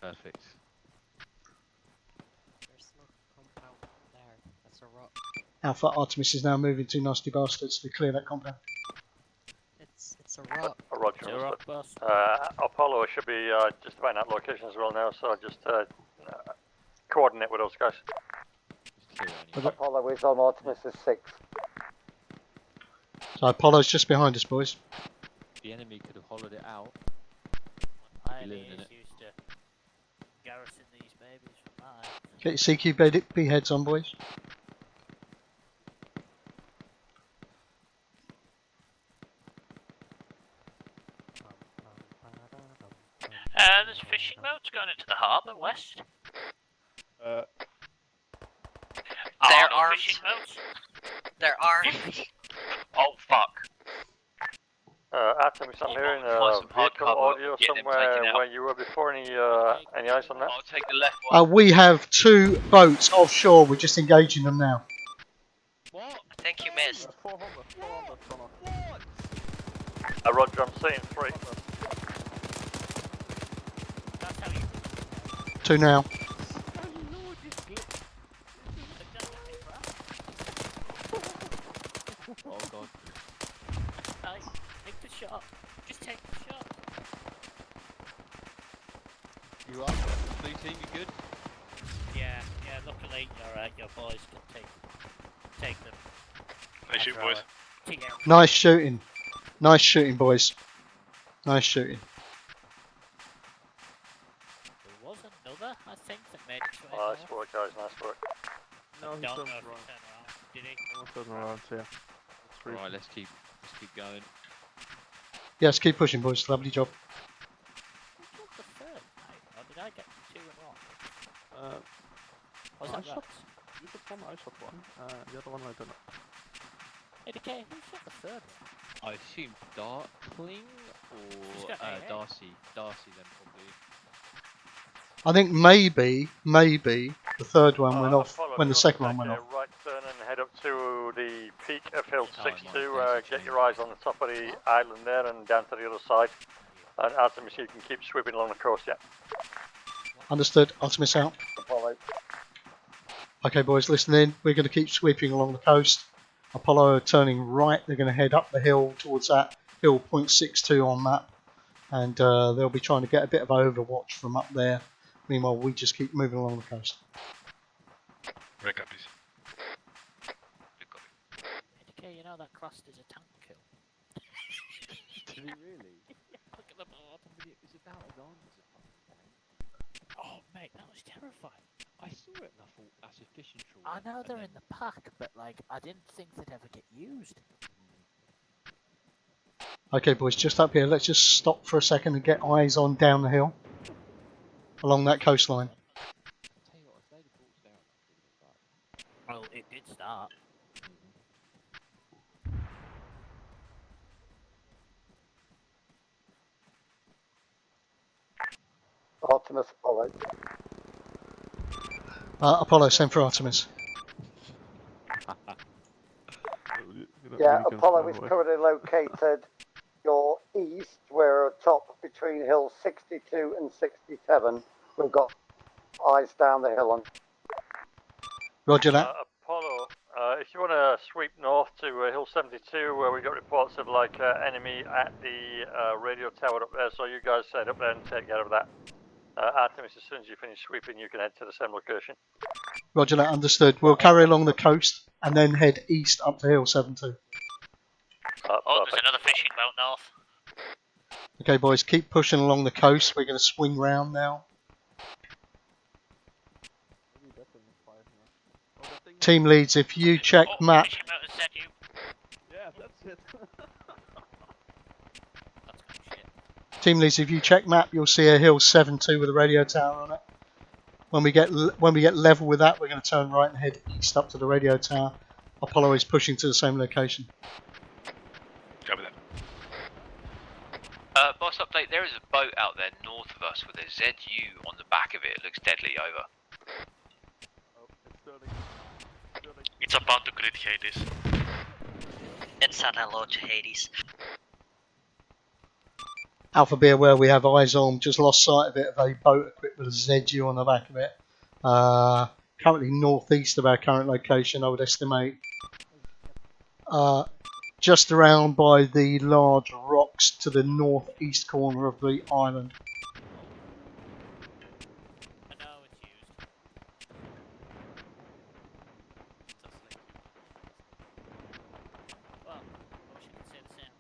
Perfect. There's no compound there. That's a rock. Alpha Artemis is now moving to nasty bastards to clear that compound. It's a rock. Roger. It's a rock bus. Apollo should be just about in that location as well now, so just coordinate with those guys. Apollo is on Artemis is 6. So Apollo's just behind us, boys. The enemy could have hollowed it out. Pioneers in it. used to garrison these babies from that. Get your CQB heads on, boys. There's fishing boats going into the harbour west. They're armed. Fishing boats. They're armed. Oh fuck. Artemis, I'm hearing Find some hard vehicle cover, audio get them somewhere taken out. where you were before. Any eyes on that? I'll take the left one. We have 2 boats offshore. We're just engaging them now. What? I think you missed. 400, Roger, I'm seeing 3. That's how you. 2 now. Oh god. Nice. Take the shot. Just take the shot. You up? Blue team, you good? Yeah. Luckily, your boys can take them. Nice shoot, boys. Nice shooting. Nice shooting, boys. Nice shooting. There was another, I think, that made its way Nice north. work, guys. Nice work. No, he Don't know turned if he around. turned around. Did he? He'll turn around, yeah. Right, let's keep going. Yes, keep pushing, boys. Lovely job. Who killed the third, mate? Or did I get 2 in one? Was I that shot. right? You shot one, I shot one. The other one I don't know. Hey, DK, who shot the third one? I assume Darkling He's or got AA. Darcy. Darcy then probably. I think maybe The third one went off Apollo, when the if you second want one to went take off. a right turn and head up to the peak of Hill 62. Get your eyes on the top of the island there and down to the other side. And Artemis, you can keep sweeping along the coast, yeah. Understood. Artemis out. Apollo. Okay, boys, listen in. We're going to keep sweeping along the coast. Apollo are turning right. They're going to head up the hill towards that hill 0.62 on map. And they'll be trying to get a bit of overwatch from up there. Meanwhile, we just keep moving along the coast. Right, copies. Okay, you know that cluster's a tank kill. Did he really? Look at the board. It's about as armed as a fucking tank. Oh, mate, that was terrifying. I saw it and I thought that's a fishing trawl. I know they're in the pack, but like, I didn't think they'd ever get used. Okay, boys, just up here. Let's just stop for a second and get eyes on down the hill along that coastline. Tell you what, if they'd have brought us down, that could have been fucked. Well, it did start. Artemis, Apollo. Apollo, send for Artemis. Yeah, Apollo is currently located your east. We're atop between hills 62 and 67. We've got eyes down the hill on. Roger that. Apollo, if you want to sweep north to Hill 72, where we got reports of like enemy at the radio tower up there, so you guys head up there and take care of that. Artemis, as soon as you finish sweeping, you can head to the same location. Roger that, understood. We'll carry along the coast and then head east up to Hill 72. Oh, there's another fishing boat north. Okay, boys, keep pushing along the coast. We're going to swing round now. Team leads, if you check map. Fishing boat has said you. Yeah, that's it. Team leads, if you check map, you'll see a Hill 72 with a radio tower on it. When we get level with that, we're going to turn right and head east up to the radio tower. Apollo is pushing to the same location. Copy that. Boss update, there is a boat out there north of us with a ZU on the back of it. It looks deadly, over. It's about to grid Hades. It said hello to Hades. Alpha, be aware we have eyes on. Just lost sight of it of a boat equipped with a ZU on the back of it. Currently northeast of our current location, I would estimate. Just around by the large rocks to the northeast corner of the island. I know it's used. Well, I wish I could say the same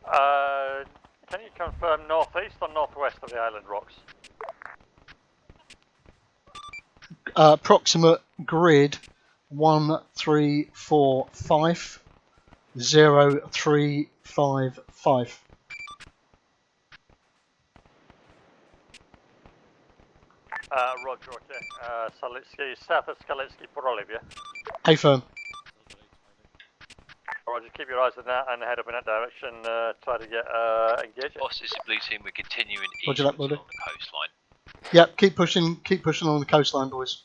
about. Can you confirm northeast or northwest of the island rocks? Approximate grid 1345 0355. Roger, okay. Skalitsky, south of Skalitsky, Porolivia. A firm. Alright, just keep your eyes on that and head up in that direction, try to get engaged. Boss, this is Blue Team, we're continuing Roger eastwards that, buddy. along the coastline. Yep, keep pushing along the coastline, boys.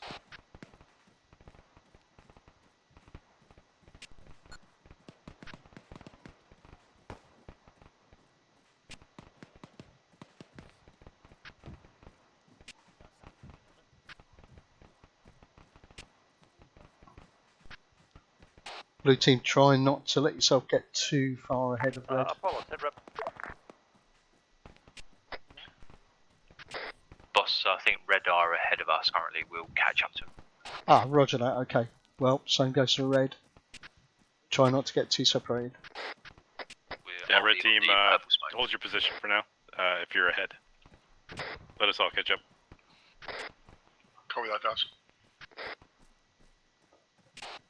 Blue team, try not to let yourself get too far ahead of red. Apollo, head rep. Boss, I think Red are ahead of us currently. We'll catch up to them. Ah, roger that, okay. Well, same goes for red. Try not to get too separated. Yeah, red team, hold your position for now, if you're ahead. Let us all catch up. Copy that, guys.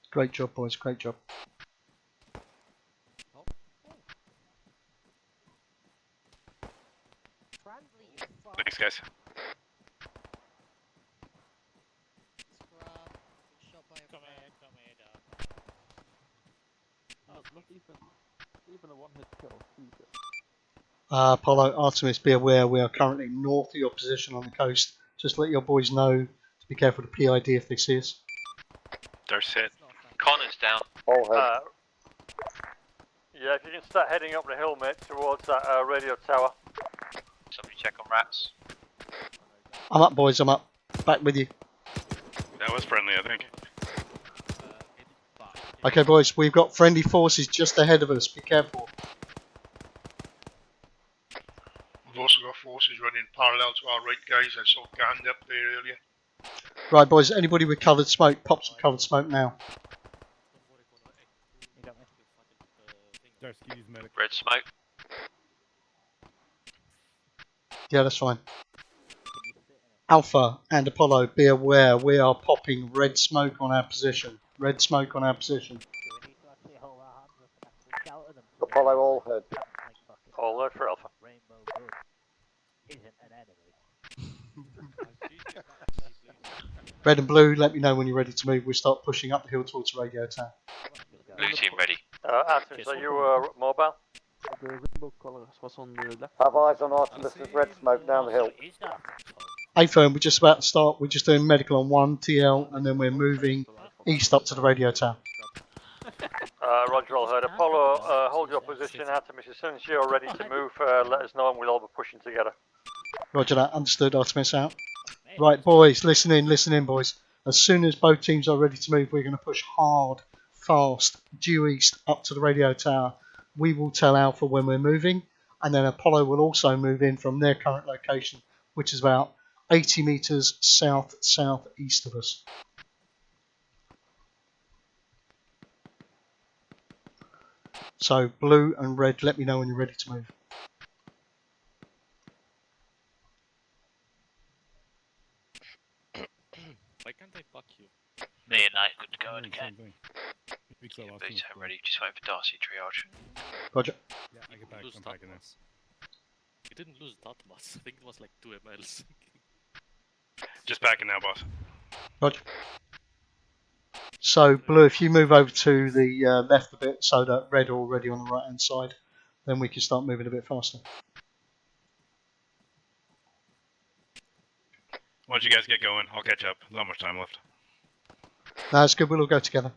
Great job, boys, great job. Thanks, guys. Come here, dog. Oh, not even a one-hit kill. Apollo, Artemis, be aware we are currently north of your position on the coast. Just let your boys know to Be careful of the PID if they see us. Darce hit. Connor's down. Yeah, if you can start heading up the hill, mate, towards that radio tower. Somebody check on rats. I'm up, boys, I'm up. Back with you. That was friendly, I think. Okay, boys, we've got friendly forces just ahead of us. Be careful. We've also got forces running parallel to our right, guys. I saw Gand up there earlier. Right, boys, anybody with coloured smoke, pop some coloured smoke now. Red smoke. Yeah, that's fine. Alpha and Apollo, be aware, we are popping red smoke on our position. Red smoke on our position. Apollo, all heard. All heard for Alpha. Red and blue, let me know when you're ready to move. We'll start pushing up the hill towards the radio tower. Blue team ready. Artemis, are you mobile? The rainbow colours was on the left. Have eyes on Artemis's red smoke down the hill. Hey firm, we're just about to start. We're just doing medical on 1 TL and then we're moving east up to the radio tower. Roger, all heard. Apollo, hold your position. Artemis, as soon as you're ready to move, let us know and we'll all be pushing together. Roger that, understood. Artemis out. Right, boys, listen in, boys. As soon as both teams are ready to move, we're going to push hard, fast, due east up to the radio tower. We will tell Alpha when we're moving, and then Apollo will also move in from their current location, which is about 80 metres south-southeast of us. So, blue and red, let me know when you're ready to move. Why can't I fuck you? Me and I good to go again. Boots are ready. Just waiting for Darcy triage. Roger. Yeah, I get back. I'm back in this. You didn't lose that much. I think it was like 2 mls. Just backing now, boss. Roger. So, blue, if you move over to the left a bit so that red are already on the right hand side, then we can start moving a bit faster. Once you guys get going, I'll catch up. There's not much time left. No, it's good. We'll all go together.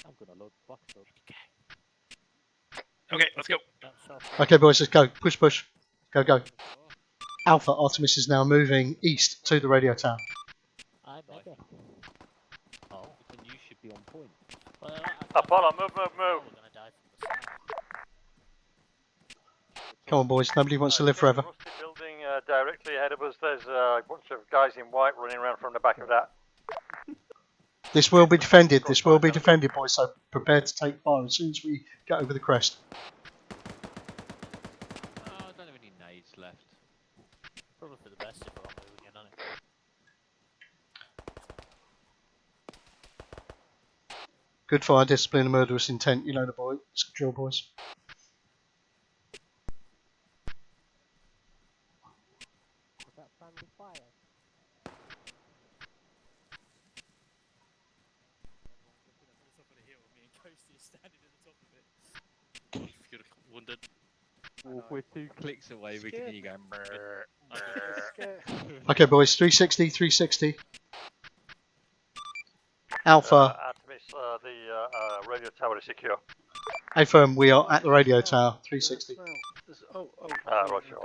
I'm gonna load the box up. Okay, let's go. Okay, boys, let's go. Push, push. Go, go. Alpha, Artemis is now moving east to the radio tower. I'm ready. Oh, then you should be on point. Apollo, move. Come on, boys. Nobody wants to live forever. Rusty building directly ahead of us. There's a bunch of guys in white running around from the back of that. This will be defended. This will be defended, boys. So prepare to take fire as soon as we get over the crest. Oh, I don't have any nades left. Probably for the best if we're on moving in on it. Good fire discipline and murderous intent. You know the boy. Drill, boys. Was that friendly fire? If you're wounded. We're 2 clicks away, we can hear you going brrr, brrr. Okay, boys. 360, 360. Alpha. Artemis, the radio tower is secure. Hey, firm. We are at the radio tower. 360. Roger.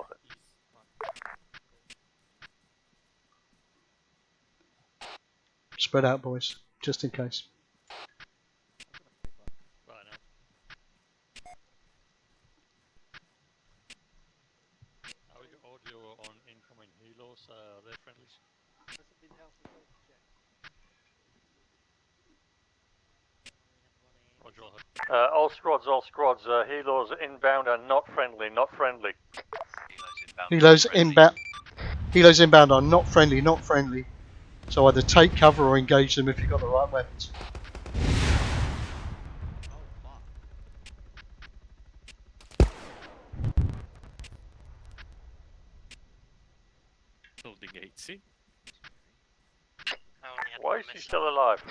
Spread out, boys. Just in case. Audio on incoming helos, they're friendlies. Roger. All squads, helos inbound and not friendly. Helos inbound. Helos inbound are not friendly. So either take cover or engage them if you've got the right weapons. Holding 8C. Why is he still alive?